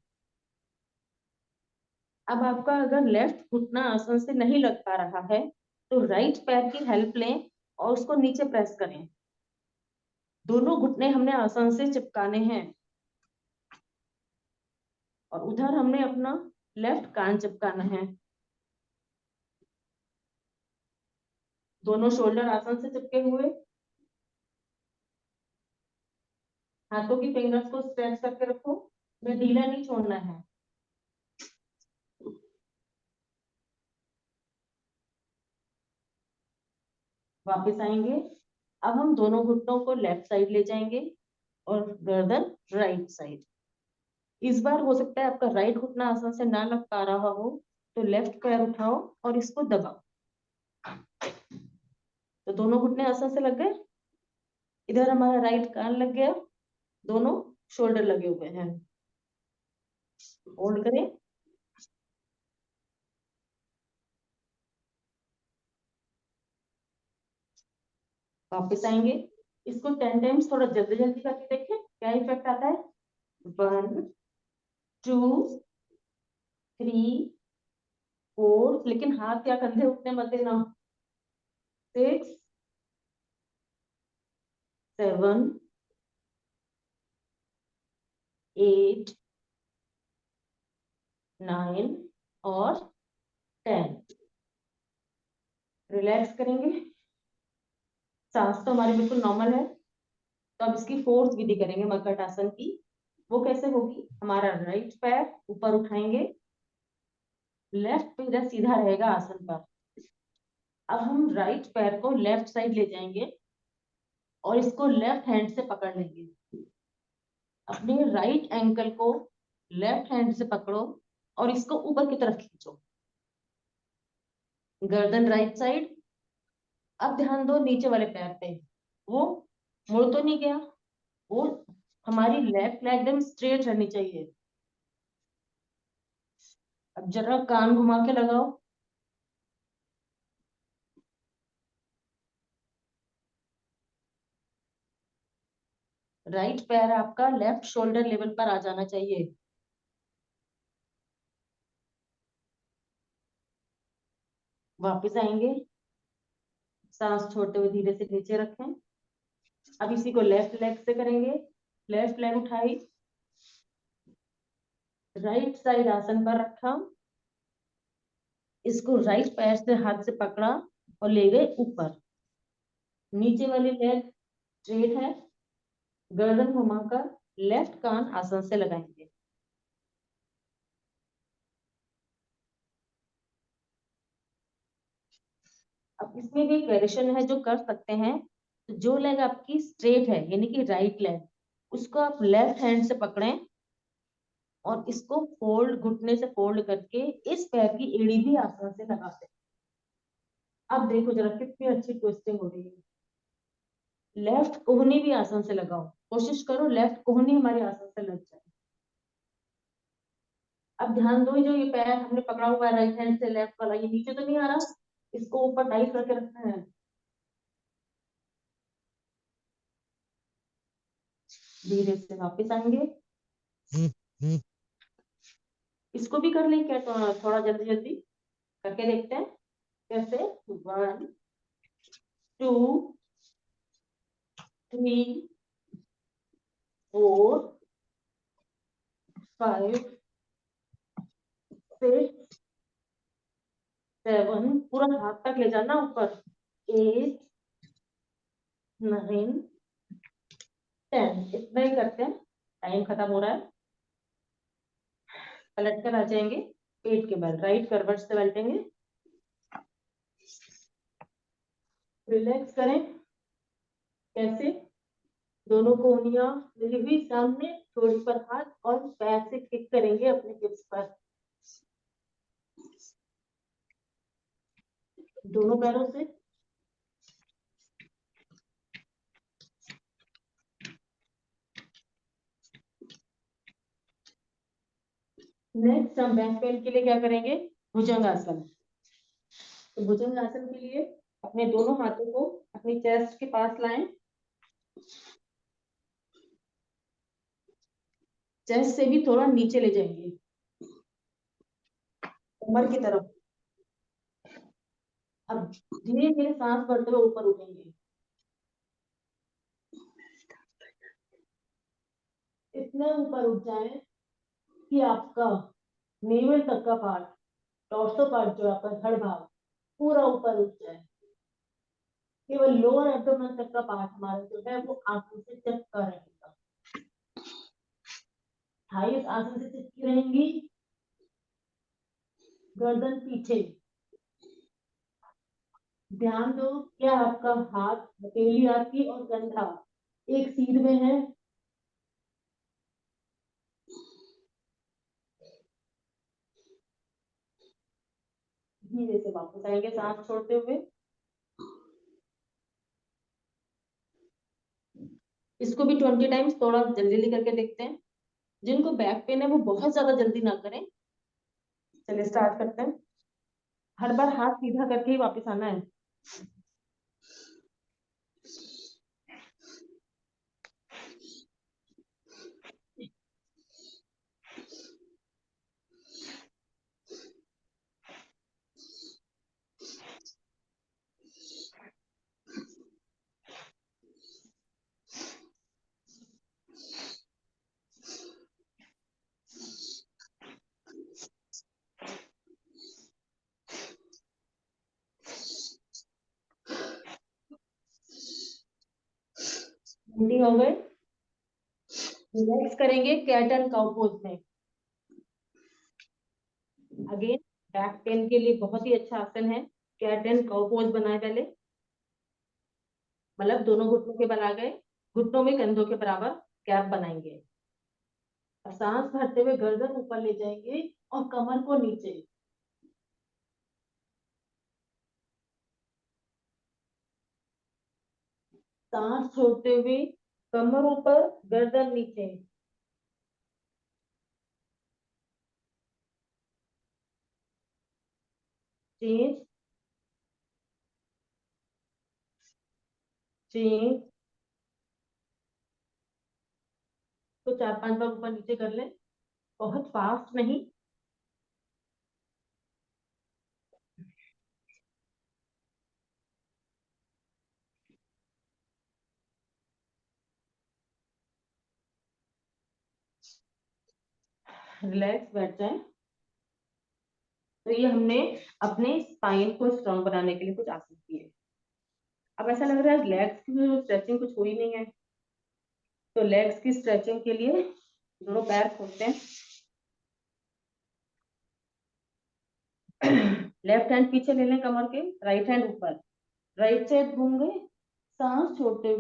अब आपका अगर लेफ्ट घुटना आसन से नहीं लग पा रहा है तो राइट पैर की हेल्प लें और उसको नीचे प्रेस करें। दोनों घुटने हमने आसन से चिपकाने हैं और उधर हमने अपना लेफ्ट कान चिपकाना है। दोनों शोल्डर आसन से चिपके हुए, हाथों की फिंगर्स को स्ट्रेच करके रखो, में ढीला नहीं छोड़ना है। वापस आएंगे। अब हम दोनों घुटनों को लेफ्ट साइड ले जाएंगे और गर्दन राइट साइड। इस बार हो सकता है आपका राइट घुटना आसन से ना लग पा रहा हो, तो लेफ्ट पैर उठाओ और इसको दबाओ, तो दोनों घुटने आसान से लग गए। इधर हमारा राइट कान लग गया, दोनों शोल्डर लगे हुए हैं। होल्ड करें, वापस आएंगे। इसको 10 टाइम्स थोड़ा जल्दी जल्दी करके देखें क्या इफेक्ट आता है। 1 2 3 4, लेकिन हाथ या कंधे उठने मत देना। 6 7 8 9 और 10। रिलैक्स करेंगे। सांस तो हमारी बिल्कुल नॉर्मल है। तो अब इसकी फोर्थ विधि करेंगे मर्कट आसन की। वो कैसे होगी, हमारा राइट पैर ऊपर उठाएंगे, लेफ्ट पैर सीधा रहेगा आसन पर। अब हम राइट पैर को लेफ्ट साइड ले जाएंगे और इसको लेफ्ट हैंड से पकड़ लेंगे। अपने राइट एंकल को लेफ्ट हैंड से पकड़ो और इसको ऊपर की तरफ खींचो, गर्दन राइट साइड। अब ध्यान दो नीचे वाले पैर पे, वो मुड़ तो नहीं गया, वो हमारी लेफ्ट लेग एकदम स्ट्रेट रहनी चाहिए। अब जरा कान घुमा के लगाओ, राइट पैर आपका लेफ्ट शोल्डर लेवल पर आ जाना चाहिए। वापस आएंगे, सांस छोड़ते हुए धीरे से नीचे रखें। अब इसी को लेफ्ट लेग से करेंगे। लेफ्ट लेग उठाई, राइट साइड आसन पर रखा, इसको राइट पैर से हाथ से पकड़ा और ले गए ऊपर। नीचे वाली लेग स्ट्रेट है, गर्दन घुमाकर लेफ्ट कान आसन से लगाएंगे। अब इसमें भी एक वेरिएशन है जो कर सकते हैं। तो जो लेग आपकी स्ट्रेट है यानी कि राइट लेग, उसको आप लेफ्ट हैंड से पकड़ें और इसको फोल्ड, घुटने से फोल्ड करके इस पैर की एड़ी भी आसान से लगा सकते हैं। अब देखो जरा कितनी अच्छी ट्विस्टिंग हो रही है। लेफ्ट कोहनी भी आसान से लगाओ, कोशिश करो लेफ्ट कोहनी हमारी आसान से लग जाए। अब ध्यान दो, जो ये पैर हमने पकड़ा हुआ है राइट हैंड से, लेफ्ट वाला ये नीचे तो नहीं आ रहा, इसको ऊपर टाइट करके रखना है। धीरे से वापस आएंगे, इसको भी कर लें क्या, तो थोड़ा जल्दी जल्दी करके देखते हैं कैसे। 1 2 3 4 5 6 7, पूरा हाथ तक ले जाना ऊपर। 8 9 10, इतना ही करते हैं, टाइम खत्म हो रहा है। पलट कर आ जाएंगे, पेट के बल राइट करवट से बैठेंगे। रिलैक्स करें, कैसे, दोनों कोहनियां मिली हुई सामने, थोड़ी पर हाथ और पैर से किक करेंगे अपने हिप्स पर, दोनों पैरों से। नेक्स्ट हम बैक पेन के लिए क्या करेंगे, भुजंगासन। तो भुजंगासन के लिए अपने दोनों हाथों को अपनी चेस्ट के पास लाएं, चेस्ट से भी थोड़ा नीचे ले जाएंगे कमर की तरफ। अब धीरे धीरे सांस भरते हुए ऊपर उठेंगे, इतने ऊपर उठ जाए कि आपका नेवल तक का पार्ट, टॉर्सो पार्ट जो आपका धड़ भाग पूरा ऊपर उठ जाए। केवल लोअर एब्डोमेन तक का पार्ट हमारा जो है वो आंखों से चिपका रहेगा, थाइस आंखों से चिपकी रहेंगी, गर्दन पीछे। ध्यान दो क्या आपका हाथ, हथेली आपकी और कंधा एक सीध में है। धीरे से वापस आएंगे सांस छोड़ते हुए। इसको भी 20 टाइम्स थोड़ा जल्दी जल्दी करके देखते हैं। जिनको बैक पेन है वो बहुत ज्यादा जल्दी ना करें। चलिए स्टार्ट करते हैं। हर बार हाथ सीधा करके ही वापस आना है। ठंडी हो गए। रिलैक्स करेंगे कैट एंड काउ पोज में। अगेन बैक पेन के लिए बहुत ही अच्छा आसन है। कैट एंड काउ पोज बनाए पहले, मतलब दोनों घुटनों के बल आ गए, घुटनों में कंधों के बराबर कैप बनाएंगे और सांस भरते हुए गर्दन ऊपर ले जाएंगे और कमर को नीचे। सांस छोड़ते हुए कमर ऊपर गर्दन नीचे। Change change. तो 4-5 बार ऊपर नीचे कर लें, बहुत फास्ट नहीं। रिलैक्स बैठ जाएं। तो ये हमने अपने स्पाइन को स्ट्रांग बनाने के लिए कुछ आसन किए। अब ऐसा लग रहा है लेग्स की स्ट्रेचिंग कुछ हुई नहीं है, तो लेग्स की स्ट्रेचिंग के लिए दोनों पैर खोलते हैं। लेफ्ट हैंड पीछे ले लें कमर के, राइट हैंड ऊपर, राइट साइड घूम गए। सांस छोड़ते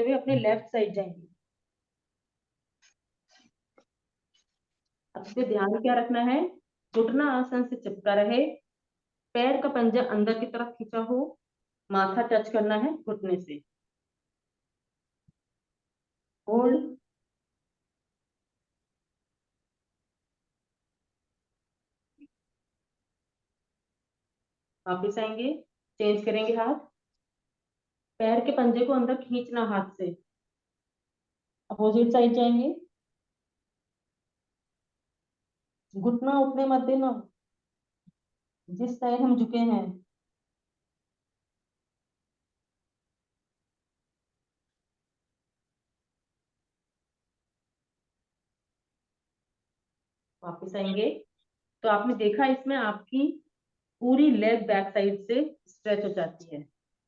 हुए अपने लेफ्ट साइड जाएंगे। अब इसे ध्यान क्या रखना है, घुटना आसन से चिपका रहे, पैर का पंजा अंदर की तरफ खींचा हो, माथा टच करना है घुटने से। होल्ड। वापिस आएंगे, चेंज करेंगे हाथ, पैर के पंजे को अंदर खींचना हाथ से, अपोजिट साइड जाएंगे। घुटना उठने मत देना, जिस साइड हम झुके हैं। वापिस आएंगे। तो आपने देखा इसमें आपकी पूरी लेग बैक साइड से स्ट्रेच हो जाती है।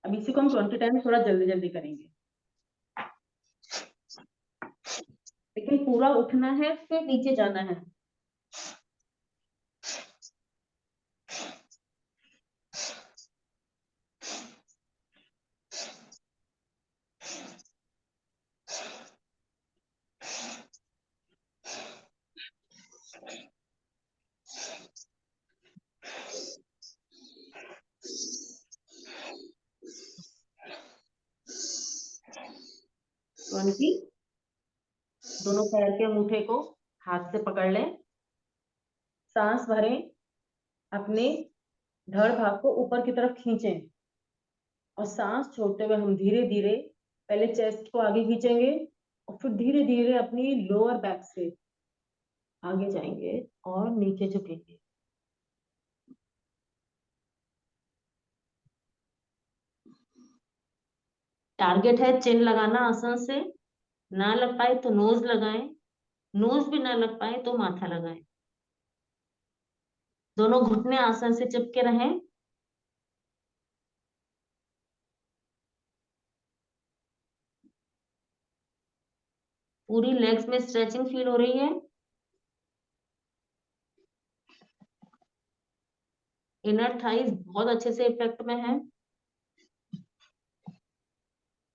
अब इसी को हम 20 टाइम थोड़ा जल्दी जल्दी करेंगे, लेकिन पूरा उठना है फिर नीचे जाना है। ट्वेंटी। दोनों पैर के अंगूठे को हाथ से पकड़ लें, सांस भरें, अपने धड़ भाग को ऊपर की तरफ खींचें और सांस छोड़ते हुए हम धीरे धीरे पहले चेस्ट को आगे खींचेंगे और फिर धीरे धीरे अपनी लोअर बैक से आगे जाएंगे और नीचे झुकेंगे। टारगेट है चिन लगाना आसन से, ना लग पाए तो नोज लगाएं, नोज भी ना लग पाए तो माथा लगाएं। दोनों घुटने आसन से चिपके रहें। पूरी लेग्स में स्ट्रेचिंग फील हो रही है। इनर थाइज बहुत अच्छे से इफेक्ट में है।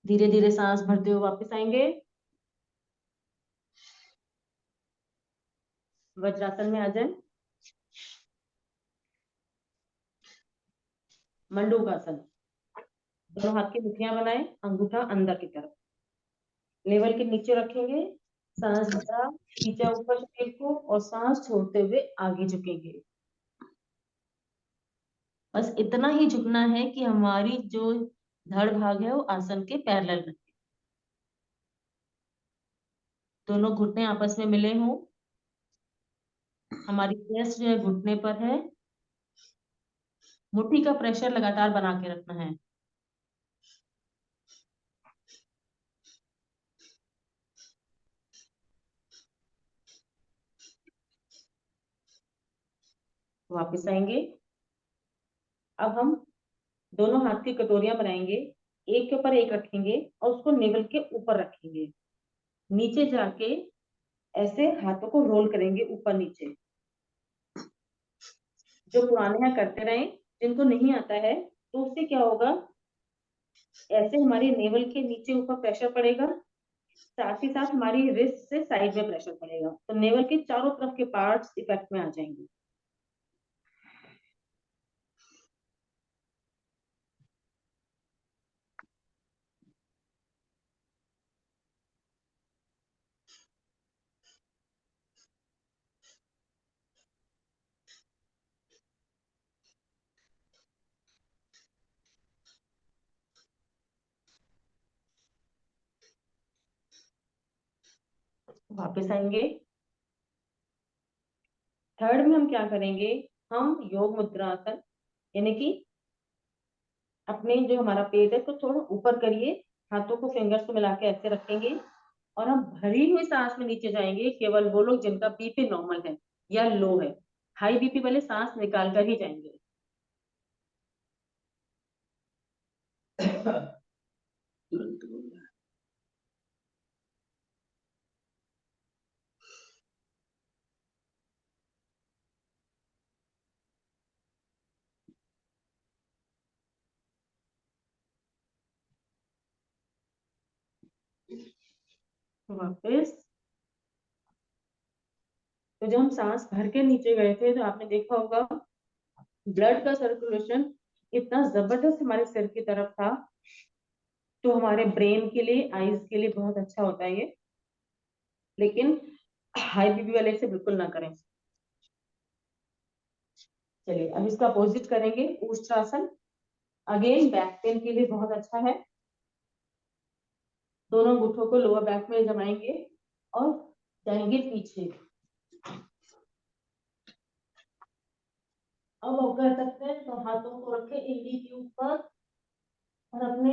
धीरे धीरे सांस भरते हुए वापस आएंगे, वज्रासन में आ जाए। मंडूकासन। दोनों हाथ की मुट्ठियां बनाए, अंगूठा अंदर की तरफ, लेवल के नीचे रखेंगे, सांस भरा, खींचा ऊपर शरीर को और सांस छोड़ते हुए आगे झुकेंगे। बस इतना ही झुकना है कि हमारी जो धड़ भाग है वो आसन के पैरेलल रहे, दोनों घुटने आपस में मिले हों, हमारी चेस्ट जो है घुटने पर है, मुट्ठी का प्रेशर लगातार बना के रखना है। वापस आएंगे। अब हम दोनों हाथ की कटोरियां बनाएंगे, एक के ऊपर एक रखेंगे और उसको नेवल के ऊपर रखेंगे, नीचे जाके ऐसे हाथों को रोल करेंगे ऊपर नीचे। जो पुराने हैं करते रहे, जिनको नहीं आता है तो उससे क्या होगा, ऐसे हमारी नेवल के नीचे ऊपर प्रेशर पड़ेगा, साथ ही साथ हमारी रिस्ट से साइड में प्रेशर पड़ेगा, तो नेवल के चारों तरफ के पार्ट्स इफेक्ट में आ जाएंगे। वापस आएंगे। थर्ड में हम क्या करेंगे, हम योग मुद्रा आसन, यानी कि अपने जो हमारा पेट है उसको थोड़ा ऊपर करिए, हाथों को फिंगर्स को मिला के ऐसे रखेंगे और हम भरी हुई सांस में नीचे जाएंगे। केवल वो लोग जिनका बीपी नॉर्मल है या लो है, हाई बीपी वाले सांस निकाल कर ही जाएंगे। वापस। तो जब हम सांस भर के नीचे गए थे तो आपने देखा होगा ब्लड का सर्कुलेशन इतना जबरदस्त हमारे सिर की तरफ था, तो हमारे ब्रेन के लिए, आईज के लिए बहुत अच्छा होता है ये, लेकिन हाई बीपी वाले से बिल्कुल ना करें। चलिए अब इसका अपोजिट करेंगे, उष्ट्रासन। अगेन बैक पेन के लिए बहुत अच्छा है। दोनों गुठों को लोअर बैक में जमाएंगे और जाएंगे पीछे। अब आप कर सकते हैं तो हाथों को रखें एड़ी के ऊपर और अपने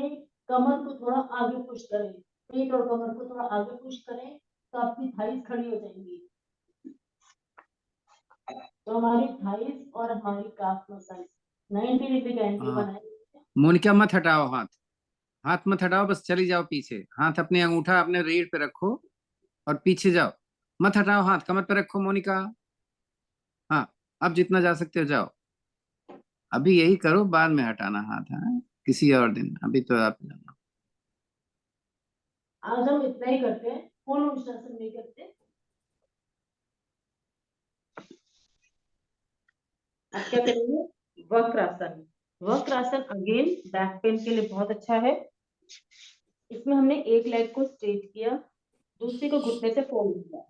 कमर को थोड़ा आगे पुश करें, पेट और कमर को थोड़ा आगे पुश करें तो आपकी थाइस खड़ी हो जाएंगी। तो हमारी थाइस और हमारी काफ मसल्स 90 डिग्री का एंगल हाँ। बनाएंगे। मोनिका मत हटाओ हाथ, हाथ मत हटाओ, बस चली जाओ पीछे। हाथ अपने अंगूठा अपने रीढ़ पे रखो और पीछे जाओ, मत हटाओ हाथ, कमर पे रखो मोनिका। हाँ, अब जितना जा सकते हो जाओ। अभी यही करो, बाद में हटाना हाथ, हाँ किसी और दिन, अभी तो आप जाओ। आज हम इतना ही करते हैं, फुल उष्ट्रासन नहीं करते। अब क्या करेंगे, Vakrasana. Vakrasana again back pain के लिए बहुत अच्छा है। इसमें हमने एक लेग को स्ट्रेट किया, दूसरे को घुटने से फोल्ड किया।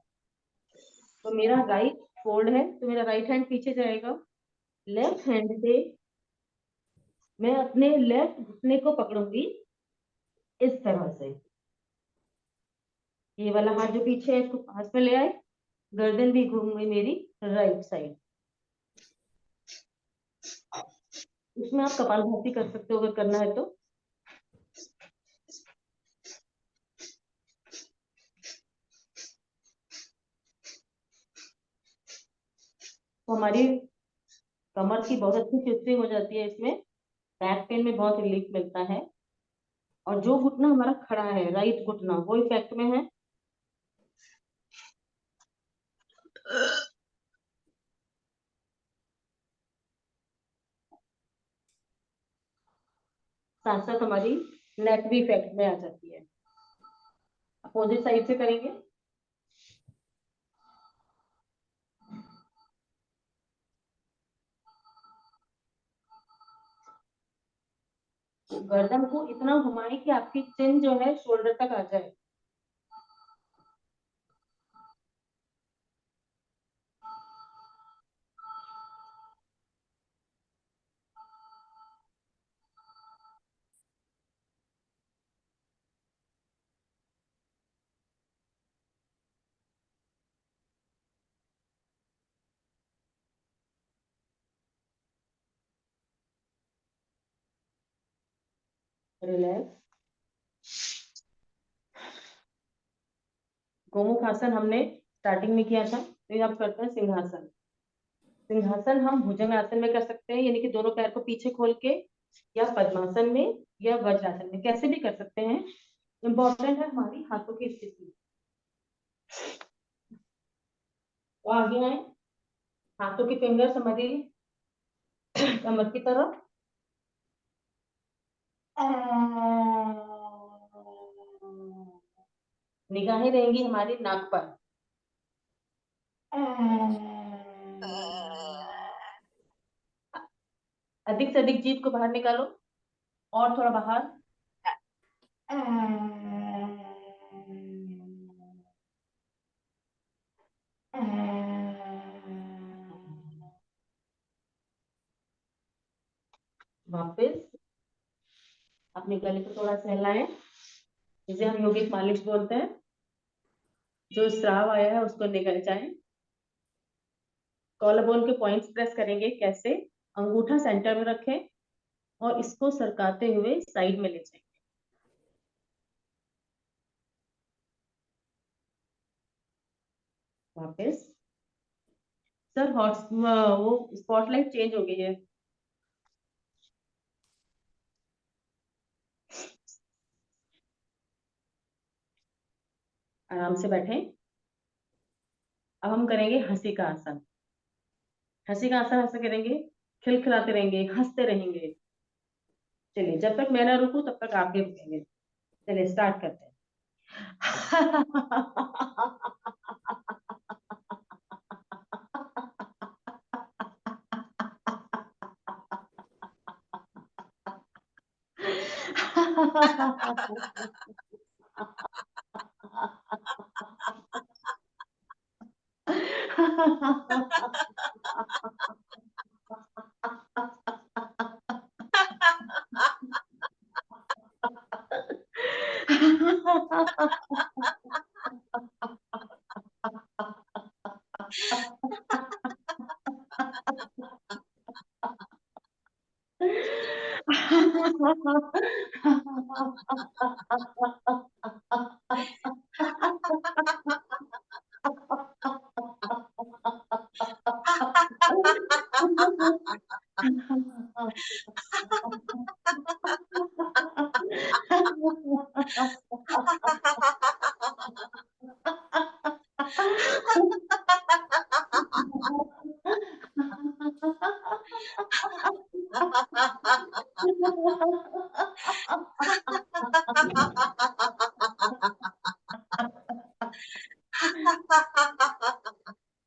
तो मेरा राइट फोल्ड है तो मेरा राइट हैंड पीछे जाएगा, लेफ्ट हैंड से मैं अपने लेफ्ट घुटने को पकड़ूंगी इस तरह से। ये वाला हाथ जो पीछे है इसको पास में ले आए, गर्दन भी घूम गई मेरी राइट साइड। इसमें आप कपालभाति कर सकते हो अगर करना है तो। हमारी कमर की बहुत अच्छी स्विचिंग हो जाती है इसमें, बैक पेन में बहुत रिलीफ मिलता है। और जो घुटना हमारा खड़ा है, राइट घुटना, वो इफेक्ट में है। साथ साथ हमारी नेक भी इफेक्ट में आ जाती है। अपोजिट साइड से करेंगे। गर्दन को इतना घुमाएं कि आपकी चिन जो है शोल्डर तक आ जाए। रिलैक्स। गोमुख आसन हमने स्टार्टिंग में किया था, तो अब करते हैं सिंहासन। सिंहासन हम भुजंगासन में कर सकते हैं, यानी कि दोनों पैर को पीछे खोल के, या पद्मासन में, या वज्रासन में, कैसे भी कर सकते हैं। इम्पोर्टेंट है हमारी हाथों की स्थिति। तो आगे आए, हाथों की फिंगर समझिए कमर की तरफ। निगाहें रहेंगी हमारी नाक पर। अधिक से अधिक जीभ को बाहर निकालो, और थोड़ा बाहर। वापस अपने गले को थोड़ा सा हिलाएं, जिसे हम योगिक मालिश बोलते हैं। जो स्राव आया है उसको निकल जाए। कॉलर बोन के पॉइंट्स प्रेस करेंगे। कैसे? अंगूठा सेंटर में रखें और इसको सरकाते हुए साइड में ले जाएंगे। वापस। सर हॉट वो स्पॉटलाइट चेंज हो गई है। आराम से बैठें। अब हम करेंगे हंसी का आसन। हंसी का आसन ऐसे करेंगे, खिलखिलाते रहेंगे, हंसते रहेंगे। चलिए, जब तक मैं ना रुकूं तब तक आप भी रुकेंगे। चलिए स्टार्ट करते हैं।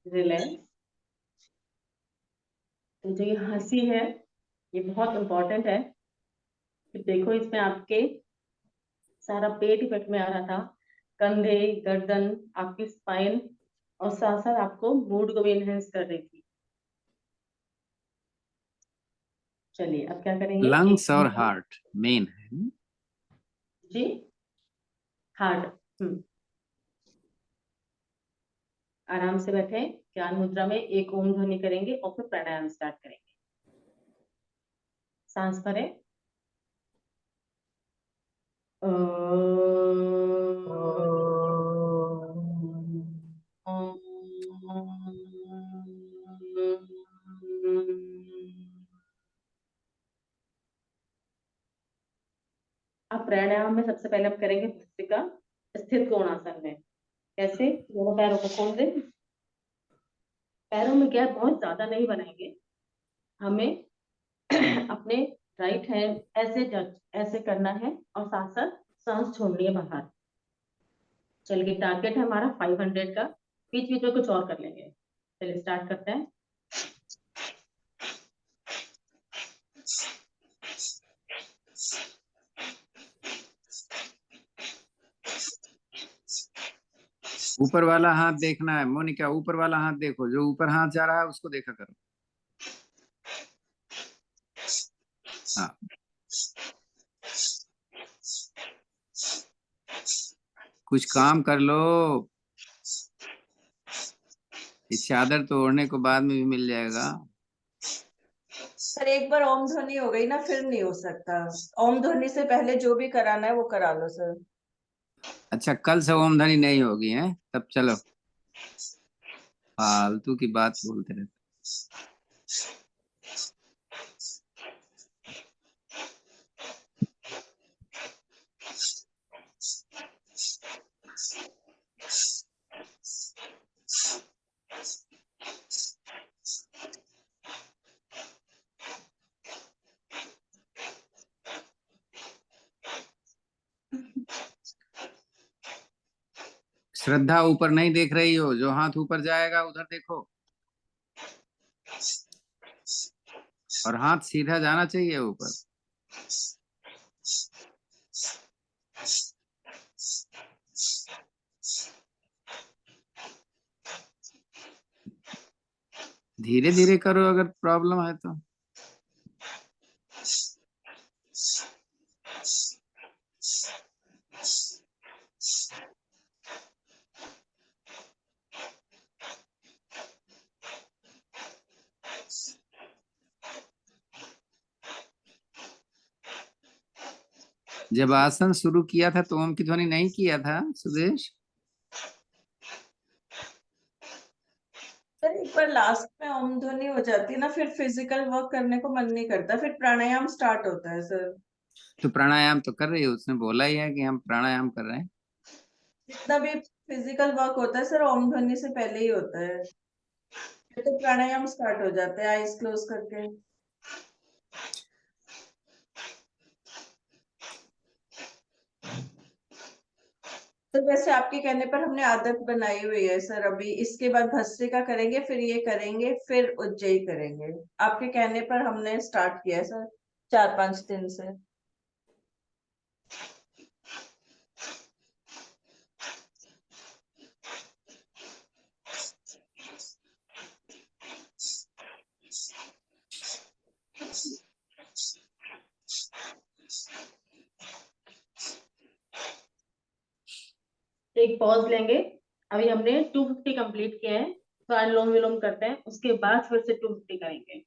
रिलैक्स। तो जो ये हंसी है ये बहुत इंपॉर्टेंट है। कि देखो इसमें आपके सारा पेट इफेक्ट में आ रहा था, कंधे, गर्दन, आपकी स्पाइन, और साथ साथ आपको मूड को भी एनहेंस कर रही थी। चलिए अब क्या करेंगे? लंग्स और हार्ट मेन है। जी, हार्ट। आराम से बैठे, ज्ञान मुद्रा में एक ओम ध्वनि करेंगे और फिर प्राणायाम स्टार्ट करेंगे। सांस भरें। अब प्राणायाम में सबसे पहले हम करेंगे भस्त्रिका स्थित कोणासन में। कैसे? दोनों पैरों को खोल दें। पैरों में गैप बहुत ज्यादा नहीं बनाएंगे। हमें अपने राइट हैंड ऐसे ऐसे करना है और साथ साथ सांस छोड़नी है बाहर। चलिए, टारगेट है हमारा 500 का। बीच बीच में कुछ और कर लेंगे। चलिए स्टार्ट करते हैं। ऊपर वाला हाथ देखना है मोनिका, ऊपर वाला हाथ देखो, जो ऊपर हाथ जा रहा है उसको देखा करो। हाँ, कुछ काम कर लो। ये चादर तो ओढ़ने को बाद में भी मिल जाएगा। सर एक बार ओम ध्वनि हो गई ना फिर नहीं हो सकता। ओम ध्वनि से पहले जो भी कराना है वो करा लो सर। अच्छा, कल से ओम ध्वनि नहीं होगी है, तब चलो, फालतू की बात बोलते रहते। श्रद्धा, ऊपर नहीं देख रही हो, जो हाथ ऊपर जाएगा उधर देखो, और हाथ सीधा जाना चाहिए ऊपर। धीरे धीरे करो अगर प्रॉब्लम है तो। जब आसन शुरू किया था तो ओम की ध्वनि नहीं किया था सुदेश? सर एक बार लास्ट में ओम ध्वनि हो जाती है ना फिर फिजिकल वर्क करने को मन नहीं करता, फिर प्राणायाम स्टार्ट होता है सर। तो प्राणायाम तो कर रही है, उसने बोला ही है कि हम प्राणायाम कर रहे हैं। जितना भी फिजिकल वर्क होता है सर ओम ध्वनि से पहले ही होता है। फिर तो प्राणायाम स्टार्ट हो जाते हैं आईज क्लोज करके। तो वैसे आपके कहने पर हमने आदत बनाई हुई है सर, अभी इसके बाद भस्त्रिका करेंगे फिर ये करेंगे फिर उज्जयी करेंगे। आपके कहने पर हमने स्टार्ट किया है सर 4-5 दिन से। एक पॉज लेंगे। अभी हमने 250 कंप्लीट किए हैं, तो अनुलोम विलोम करते हैं, उसके बाद फिर से 250 करेंगे।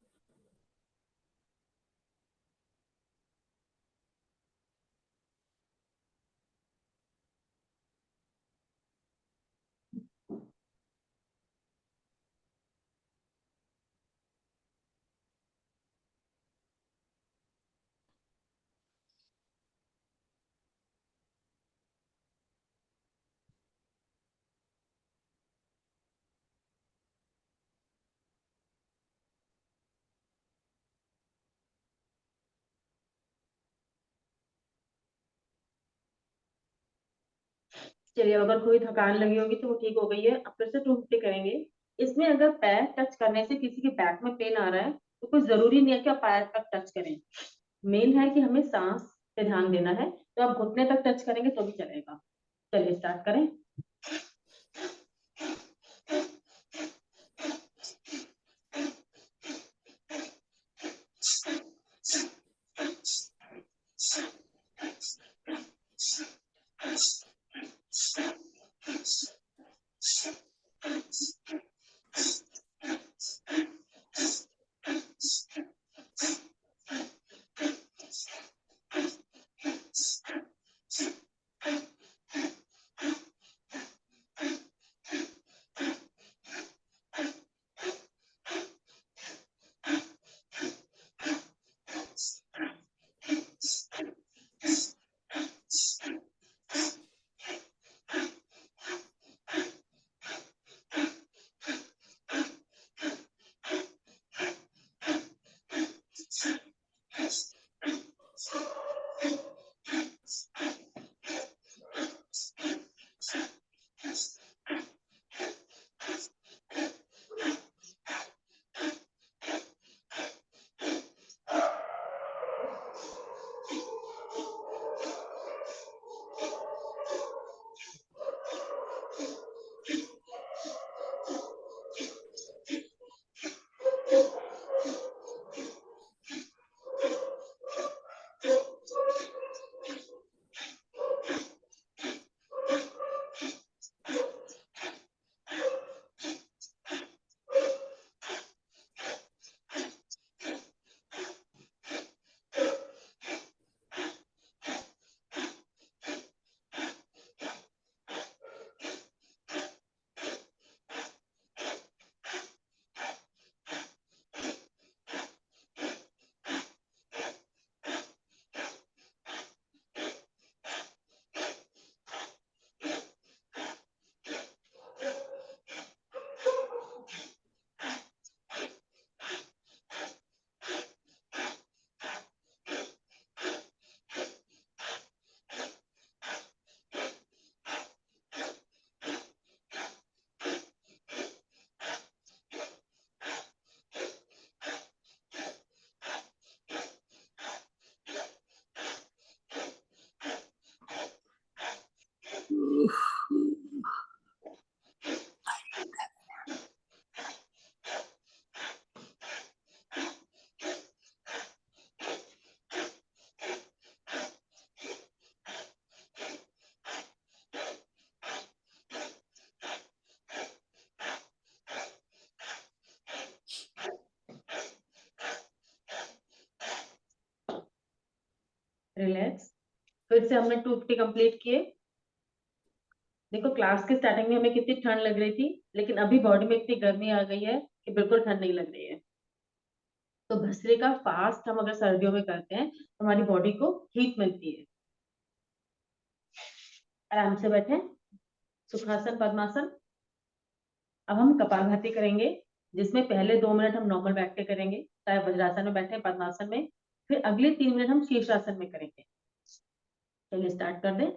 चलिए, अगर कोई थकान लगी होगी तो वो ठीक हो गई है, अब फिर से 250 करेंगे। इसमें अगर पैर टच करने से किसी के बैक में पेन आ रहा है तो कोई जरूरी नहीं है कि आप पैर तक टच करें। मेन है कि हमें सांस पे ध्यान देना है, तो आप घुटने तक टच करेंगे तो भी चलेगा। चलिए स्टार्ट करें। रिलैक्स। फिर से हमने 250 कंप्लीट किए। देखो क्लास के स्टार्टिंग में हमें कितनी ठंड लग रही थी, लेकिन अभी बॉडी में इतनी गर्मी आ गई है कि बिल्कुल ठंड नहीं लग रही है। तो भस्त्रिका फास्ट हम अगर सर्दियों में करते हैं तो हमारी बॉडी को हीट मिलती है। आराम से बैठे, सुखासन पद्मासन। अब हम कपालभाति करेंगे, जिसमें पहले 2 मिनट हम नॉर्मल बैठ के करेंगे, चाहे वज्रासन में बैठे पद्मासन में, फिर अगले 3 मिनट हम शीर्षासन में करेंगे। चलिए स्टार्ट कर दें।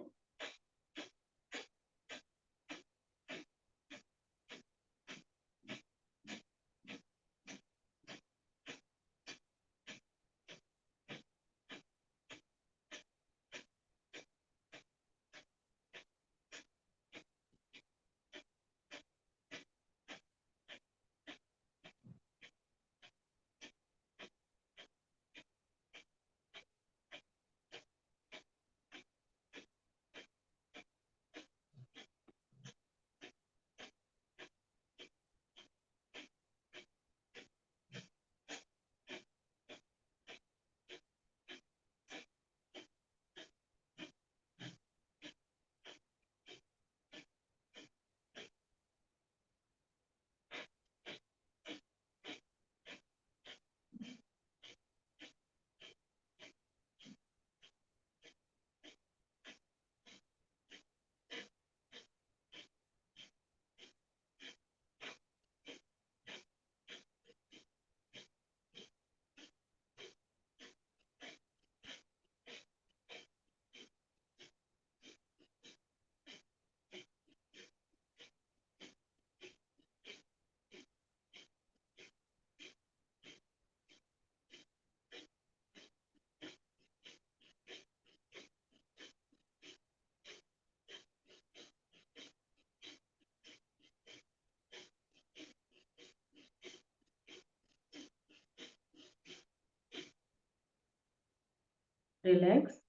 रिलैक्स।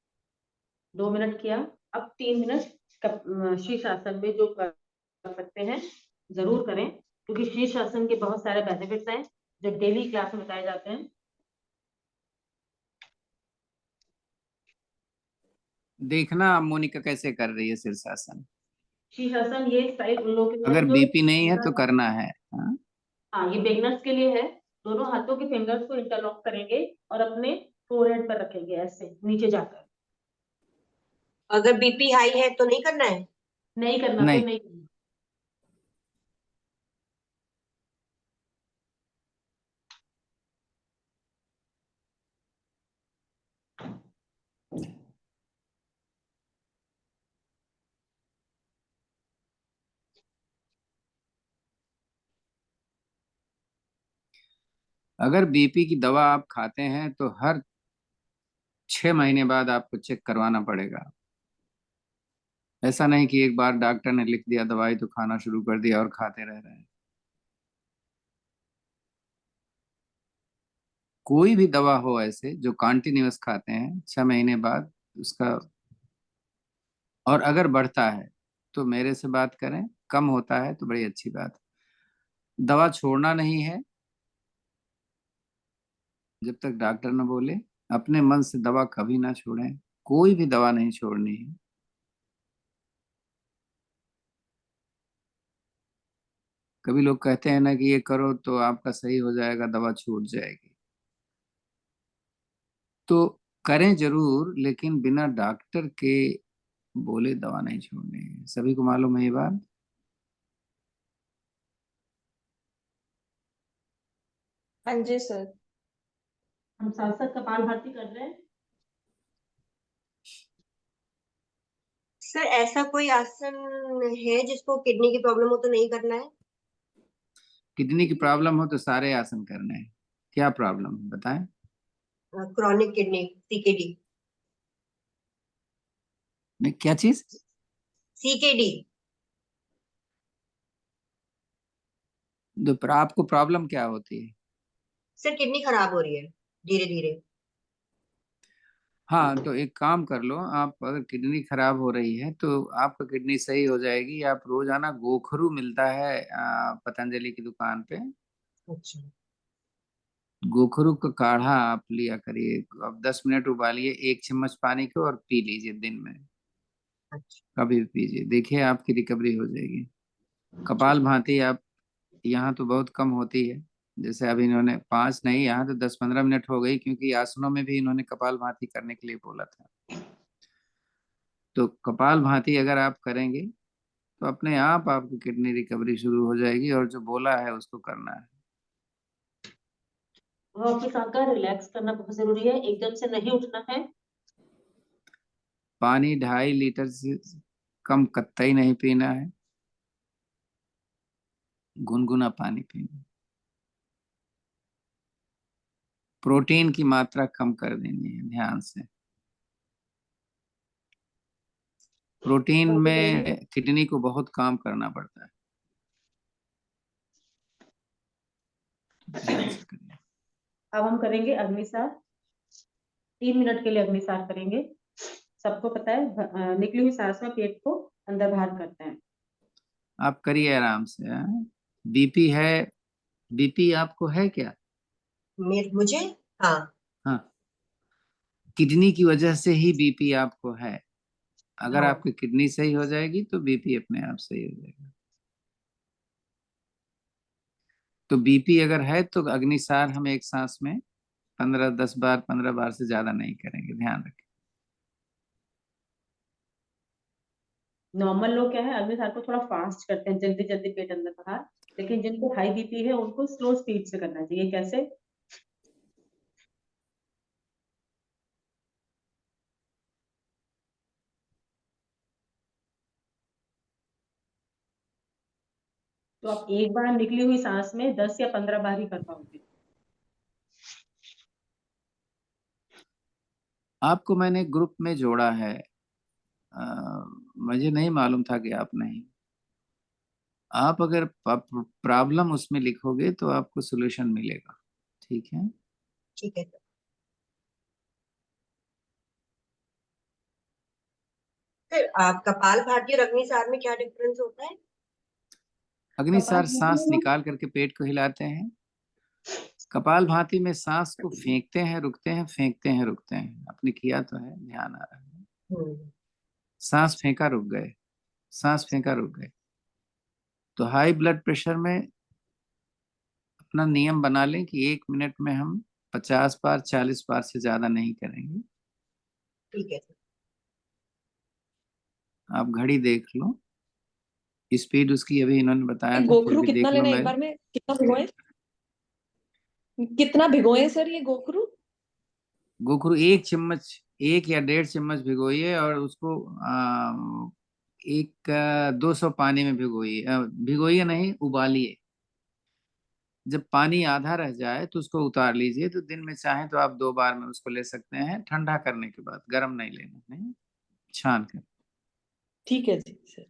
2 मिनट किया। अब 3 मिनट शीर्षासन में जो कर सकते हैं जरूर करें, क्योंकि शीर्षासन के बहुत सारे बेनिफिट्स हैं जो डेली क्लास में बताए जाते हैं। देखना मोनिका कैसे कर रही है शीर्षासन। शीर्षासन ये स्टाइल उन लोगों के लिए अगर है जो बीपी नहीं है तो करना है। हाँ? हाँ, ये बिगनर्स के लिए है। दोनों हाथों के फिंगर्स को इंटरलॉक करेंगे और अपने फोरहेड पर रखेंगे, ऐसे नीचे जाकर। अगर बीपी हाई है तो नहीं करना है? नहीं करना, नहीं। फिर नहीं करना। अगर बीपी की दवा आप खाते हैं तो हर 6 महीने बाद आपको चेक करवाना पड़ेगा। ऐसा नहीं कि एक बार डॉक्टर ने लिख दिया दवाई तो खाना शुरू कर दिया और खाते रह रहे हैं। कोई भी दवा हो ऐसे जो कॉन्टिन्यूअस खाते हैं 6 महीने बाद उसका, और अगर बढ़ता है तो मेरे से बात करें, कम होता है तो बड़ी अच्छी बात है। दवा छोड़ना नहीं है जब तक डॉक्टर न बोले। अपने मन से दवा कभी ना छोड़ें, कोई भी दवा नहीं छोड़नी है। कभी लोग कहते हैं ना कि ये करो तो आपका सही हो जाएगा, दवा छूट जाएगी। तो करें जरूर, लेकिन बिना डॉक्टर के बोले दवा नहीं छोड़नी है। सभी को मालूम है ये बात। हाँ जी सर। हम साथ साथ कपालभाति कर रहे हैं। सर ऐसा कोई आसन है जिसको किडनी की प्रॉब्लम हो तो नहीं करना है? किडनी की प्रॉब्लम हो तो सारे आसन करने हैं। क्या प्रॉब्लम है बताएं। Chronic kidney, CKD. नहीं, क्या चीज? CKD। आपको प्रॉब्लम क्या होती है? सर किडनी खराब हो रही है धीरे धीरे। हाँ, तो एक काम कर लो, आप अगर किडनी खराब हो रही है तो आपका किडनी सही हो जाएगी। आप रोजाना गोखरू मिलता है पतंजलि की दुकान पे, अच्छा। गोखरू का काढ़ा आप लिया करिए। अब 10 मिनट उबालिए 1 चम्मच पानी को और पी लीजिए दिन में, अच्छा। कभी भी पीजिए, देखिए आपकी रिकवरी हो जाएगी। कपाल भांति आप, यहाँ तो बहुत कम होती है, जैसे अभी इन्होंने 5 नहीं, यहाँ तो 10-15 मिनट हो गई, क्योंकि आसनों में भी इन्होंने कपाल भांति करने के लिए बोला था। तो कपाल भांति अगर आप करेंगे तो अपने आप आपकी किडनी रिकवरी शुरू हो जाएगी, और जो बोला है उसको करना है। वापस आकर रिलैक्स करना बहुत जरूरी है, एकदम से नहीं उठना है। पानी 2.5 लीटर से कम कतई नहीं पीना है, गुनगुना पानी पीना। प्रोटीन की मात्रा कम कर देनी है ध्यान से। प्रोटीन में किडनी को बहुत काम करना पड़ता है, ध्यान से करिए। अब हम करेंगे अग्निसार। 3 मिनट के लिए अग्निसार करेंगे। सबको पता है निकली हुई सांस में पेट को अंदर बाहर करते हैं। आप करिए आराम से। बीपी है? बीपी आपको है क्या? मुझे। हाँ। हाँ, किडनी की वजह से ही बीपी आपको है। अगर हाँ। आपकी किडनी सही हो जाएगी तो बीपी अपने आप सही हो जाएगा। तो बीपी अगर है तो अग्निसार हम एक सांस में 10 बार 15 बार से ज्यादा नहीं करेंगे, ध्यान रखें। नॉर्मल लोग क्या है, अग्निसार को थोड़ा फास्ट करते हैं, जल्दी जल्दी पेट अंदर बाहर। लेकिन जिनको हाई बीपी है उनको स्लो स्पीड से करना चाहिए। कैसे? तो आप एक बार निकली हुई सांस में 10 या 15 बार ही कर पाओगे। आपको मैंने ग्रुप में जोड़ा है, मुझे नहीं मालूम था कि आप नहीं। आप अगर प्रॉब्लम उसमें लिखोगे तो आपको सोल्यूशन मिलेगा, ठीक है? ठीक है सर। सर आप कपाल भाती और अग्निसार में क्या डिफरेंस होता है? अग्निसार सांस निकाल करके पेट को हिलाते हैं। कपाल भाती में सांस को फेंकते हैं रुकते हैं, फेंकते हैं रुकते हैं। आपने किया तो है, ध्यान आ रहा है। हम्म। सांस फेंका रुक गए, सांस फेंका रुक गए। तो हाई ब्लड प्रेशर में अपना नियम बना लें कि 1 मिनट में हम 50 बार 40 बार से ज्यादा नहीं करेंगे। ठीक है सर। आप घड़ी देख लो, स्पीड उसकी अभी इन्होंने बताया था, फिर गोखरू भी कितना देख लो। लेना है मैं एक बार में? कितना भिगोए? कितना भिगोए सर ये गोखरू? गोखरू 1 चम्मच, 1 या 1.5 चम्मच भिगोइए, और उसको 200 पानी में भिगोइए, भिगोइए नहीं, उबालिए। जब पानी आधा रह जाए तो उसको उतार लीजिए। तो दिन में चाहें तो आप 2 बार में उसको ले सकते हैं, ठंडा करने के बाद, गर्म नहीं लेना, नहीं, छान कर। ठीक है जी सर।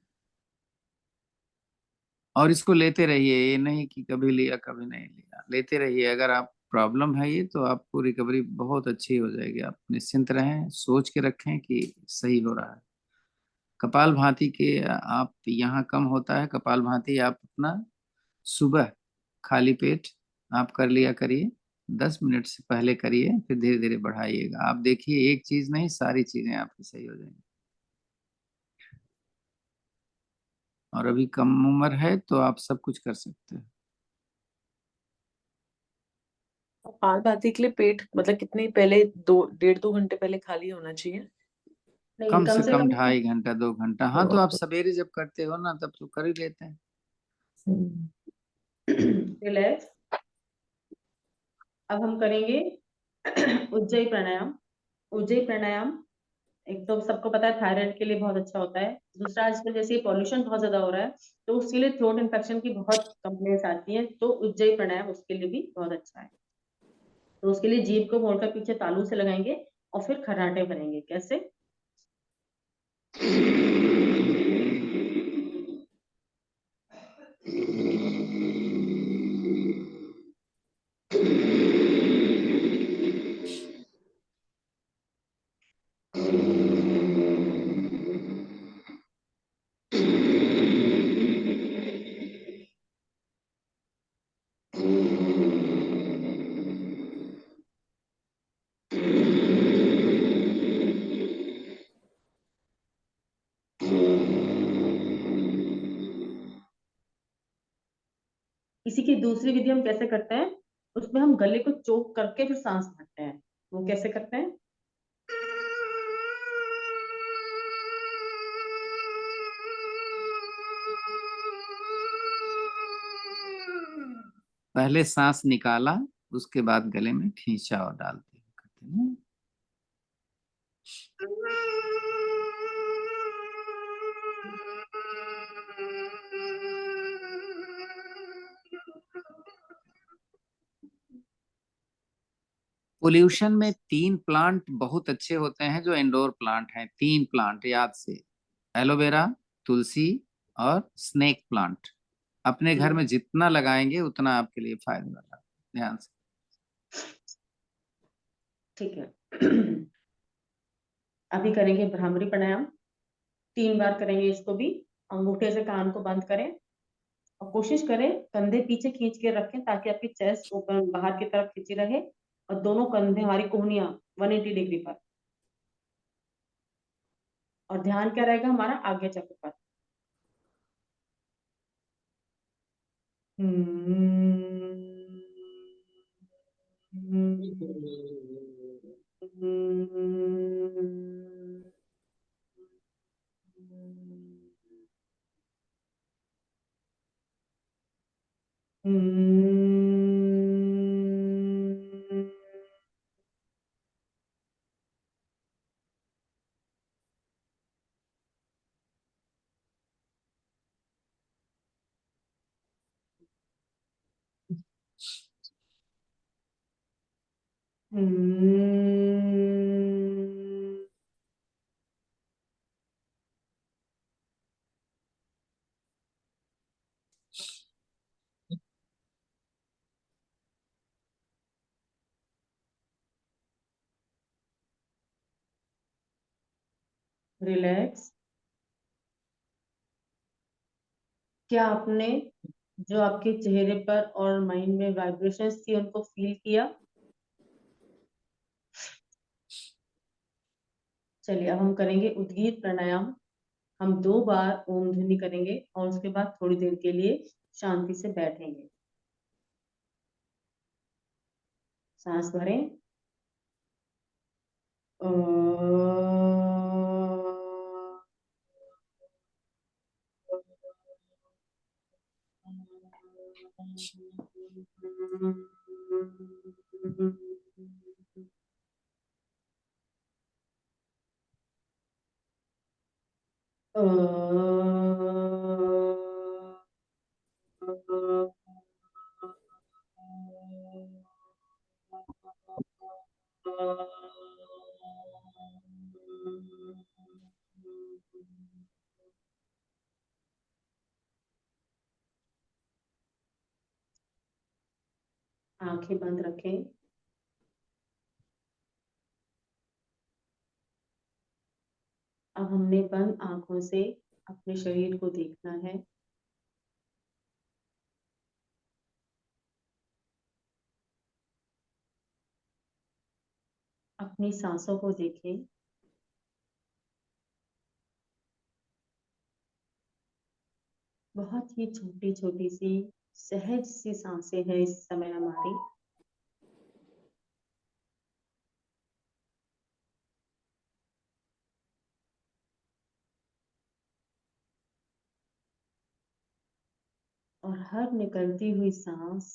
और इसको लेते रहिए, ये नहीं कि कभी लिया कभी नहीं लिया, लेते रहिए। अगर आप प्रॉब्लम है ये, तो आपको रिकवरी बहुत अच्छी हो जाएगी। आप निश्चिंत रहें, सोच के रखें कि सही हो रहा है। कपाल भाती के आप यहाँ कम होता है। कपाल भाती आप अपना सुबह खाली पेट आप कर लिया करिए, 10 मिनट से पहले करिए, फिर धीरे धीरे बढ़ाइएगा। आप देखिए, एक चीज नहीं, सारी चीजें आपकी सही हो जाएंगी। और अभी कम उम्र है तो आप सब कुछ कर सकते हैं। पाल भाती के लिए पेट मतलब कितने पहले, 1.5-2 घंटे पहले खाली होना चाहिए? नहीं, कम कम से से कम कम 2.5 घंटा 2 घंटा। हाँ, तो आप सवेरे जब करते हो ना तब तो कर ही लेते हैं। रिलैक्स। अब हम करेंगे उज्जयी प्राणायाम। उज्जयी प्राणायाम एक तो सबको पता है थायराइड के लिए बहुत अच्छा होता है। दूसरा, आजकल जैसे पॉल्यूशन बहुत ज्यादा हो रहा है तो उसके लिए थ्रोट इन्फेक्शन की बहुत कंप्लेंट्स आती हैं, तो उज्जयी प्राणायाम उसके लिए भी बहुत अच्छा है। तो उसके लिए जीभ को मोड़कर पीछे तालू से लगाएंगे और फिर खर्राटे भरेंगे। कैसे? इसी की दूसरी विधि हम कैसे करते हैं, उसमें हम गले को चोक करके फिर सांस भरते हैं। वो कैसे करते हैं? पहले सांस निकाला, उसके बाद गले में खींचा और डालते हैं, करते हैं। पोल्यूशन में 3 प्लांट बहुत अच्छे होते हैं जो इंडोर प्लांट हैं। 3 प्लांट याद से, एलोवेरा, तुलसी और स्नेक प्लांट। अपने घर में जितना लगाएंगे उतना आपके लिए फायदा वाला। ध्यान से। ठीक है। अभी करेंगे भ्रामरी प्राणायाम। 3 बार करेंगे इसको भी। अंगूठे से कान को बंद करें और कोशिश करें कंधे पीछे खींच के रखें ताकि आपकी चेस्ट ऊपर बाहर की तरफ खींची रहे और दोनों कंधे हमारी कोहनियां 180 डिग्री पर। और ध्यान क्या रहेगा हमारा आगे चक्र पर। रिलैक्स। क्या आपने जो आपके चेहरे पर और माइंड में वाइब्रेशंस थी उनको फील किया? चलिए अब हम करेंगे उद्गीत प्राणायाम। हम 2 बार ओम ध्वनि करेंगे और उसके बाद थोड़ी देर के लिए शांति से बैठेंगे। सांस भरें। आंखें बंद रखें। अब हमने बंद आंखों से अपने शरीर को देखना है। अपनी सांसों को देखें। बहुत ही छोटी छोटी सी सहज सी सांसें हैं इस समय हमारी। और हर निकलती हुई सांस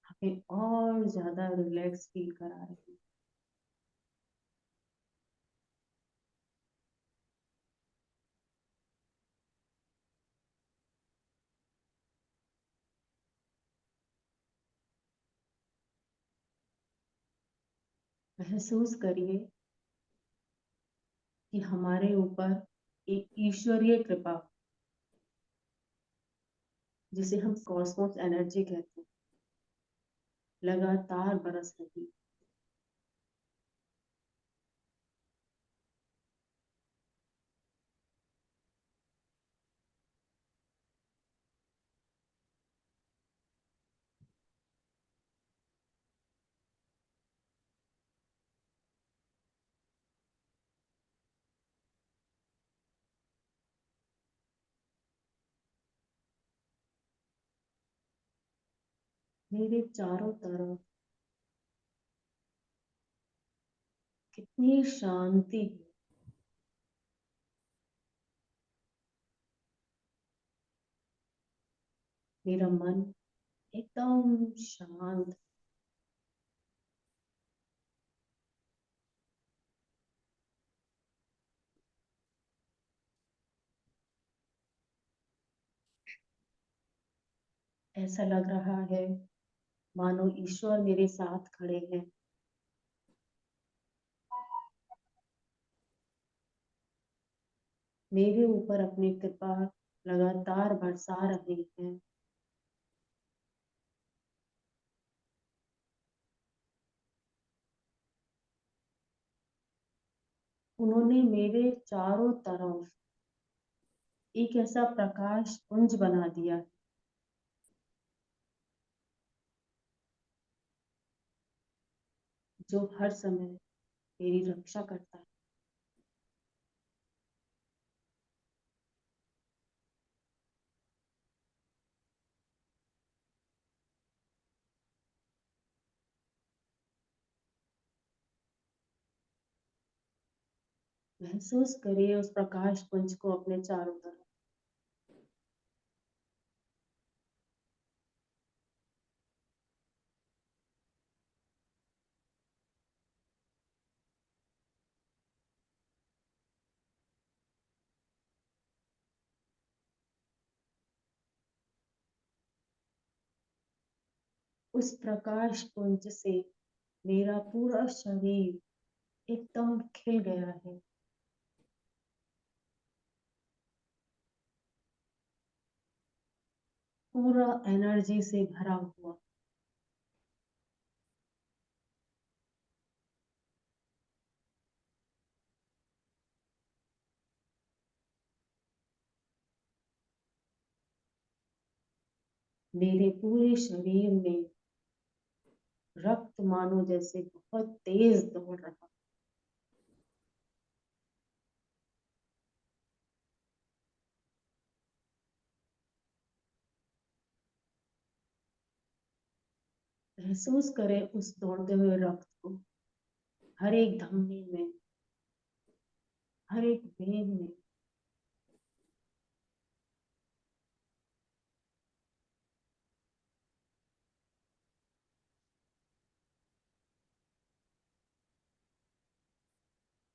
हमें और ज्यादा रिलैक्स फील करा रही है। महसूस करिए कि हमारे ऊपर एक ईश्वरीय कृपा, जिसे हम कॉस्मोस एनर्जी कहते हैं, लगातार बरस रही है। मेरे चारों तरफ कितनी शांति है। मेरा मन एकदम शांत। ऐसा लग रहा है मानो ईश्वर मेरे साथ खड़े हैं। मेरे ऊपर अपनी कृपा लगातार बरसा रहे हैं। उन्होंने मेरे चारों तरफ एक ऐसा प्रकाश पुंज बना दिया है जो हर समय मेरी रक्षा करता है। महसूस करिए उस प्रकाश पुंज को अपने चारों तरफ। उस प्रकाश पुंज से मेरा पूरा शरीर एकदम खिल गया है। पूरा एनर्जी से भरा हुआ। मेरे पूरे शरीर में रक्त मानो जैसे बहुत तेज दौड़ रहा। महसूस करें उस दौड़ते हुए रक्त को हर एक धमनी में, हर एक वेन में।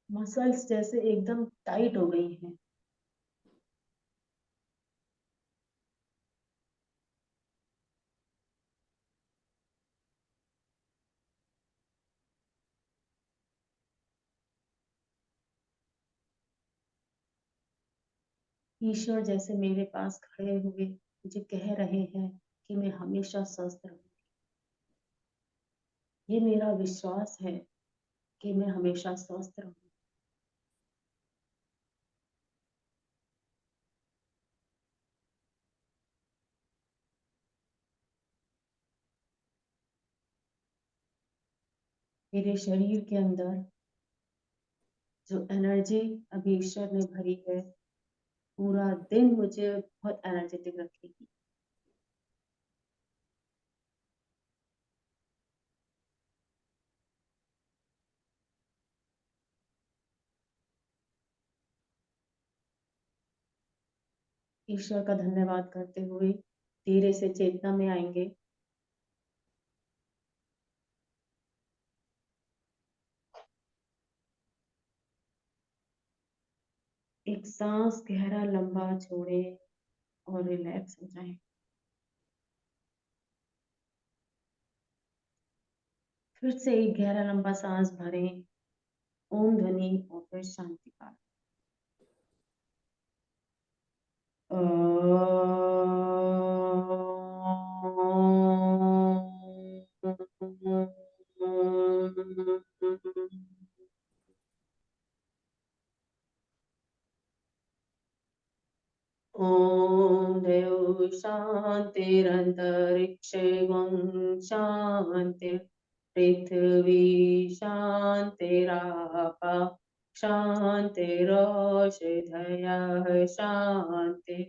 मसल्स जैसे एकदम टाइट हो गई हैं। ईश्वर जैसे मेरे पास खड़े हुए मुझे कह रहे हैं कि मैं हमेशा स्वस्थ रहूं। ये मेरा विश्वास है कि मैं हमेशा स्वस्थ रहूं। मेरे शरीर के अंदर जो एनर्जी अभी ईश्वर ने भरी है, पूरा दिन मुझे बहुत एनर्जेटिक रखेगी। ईश्वर का धन्यवाद करते हुए धीरे से चेतना में आएंगे। एक सांस गहरा लंबा छोड़े और रिलैक्स हो जाए। फिर से एक गहरा लंबा सांस भरें, ओम ध्वनि और फिर शांति का ओम देव शांतिरंतरिक्षे शांति पृथ्वी शांतिरापा शांतिरोषधयः शांति।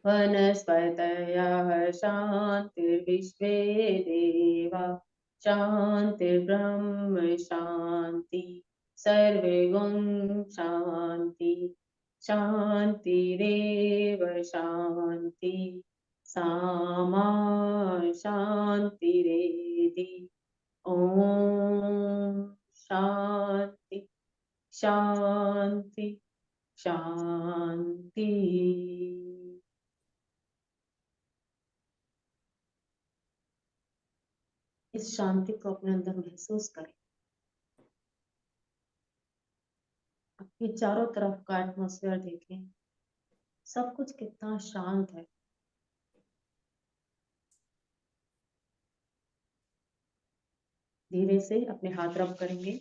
वनस्पतयः शान्तिर्विश्वे देवा शान्तिर्ब्रह्म शान्ति सर्वे गुण शान्ति शान्तिरेव शान्ति सामा शान्तिरेधि ॐ शान्ति शान्ति शान्ति। इस शांति को अपने अंदर महसूस करें। आपके चारों तरफ का एटमॉस्फेयर देखें, सब कुछ कितना शांत है। धीरे से अपने हाथ रब करेंगे।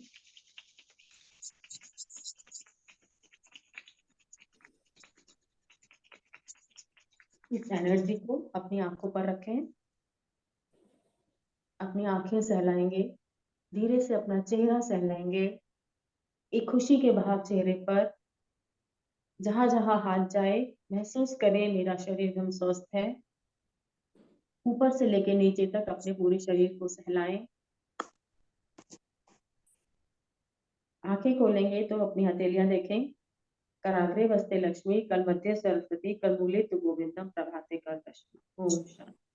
इस एनर्जी को अपनी आंखों पर रखें, अपनी आंखें सहलाएंगे, धीरे से अपना चेहरा सहलाएंगे। एक खुशी के भाव चेहरे पर, जहां जहां हाथ जाए महसूस करें मेरा शरीर एकदम स्वस्थ है। ऊपर से लेके नीचे तक अपने पूरे शरीर को सहलाएं। आंखें खोलेंगे तो अपनी हथेलियां देखें। कराग्रे वस्ते लक्ष्मी, कल मध्य सरस्वती, कल मूले तु गोविंदम, प्रभाते कर दशमी। ओम शांति।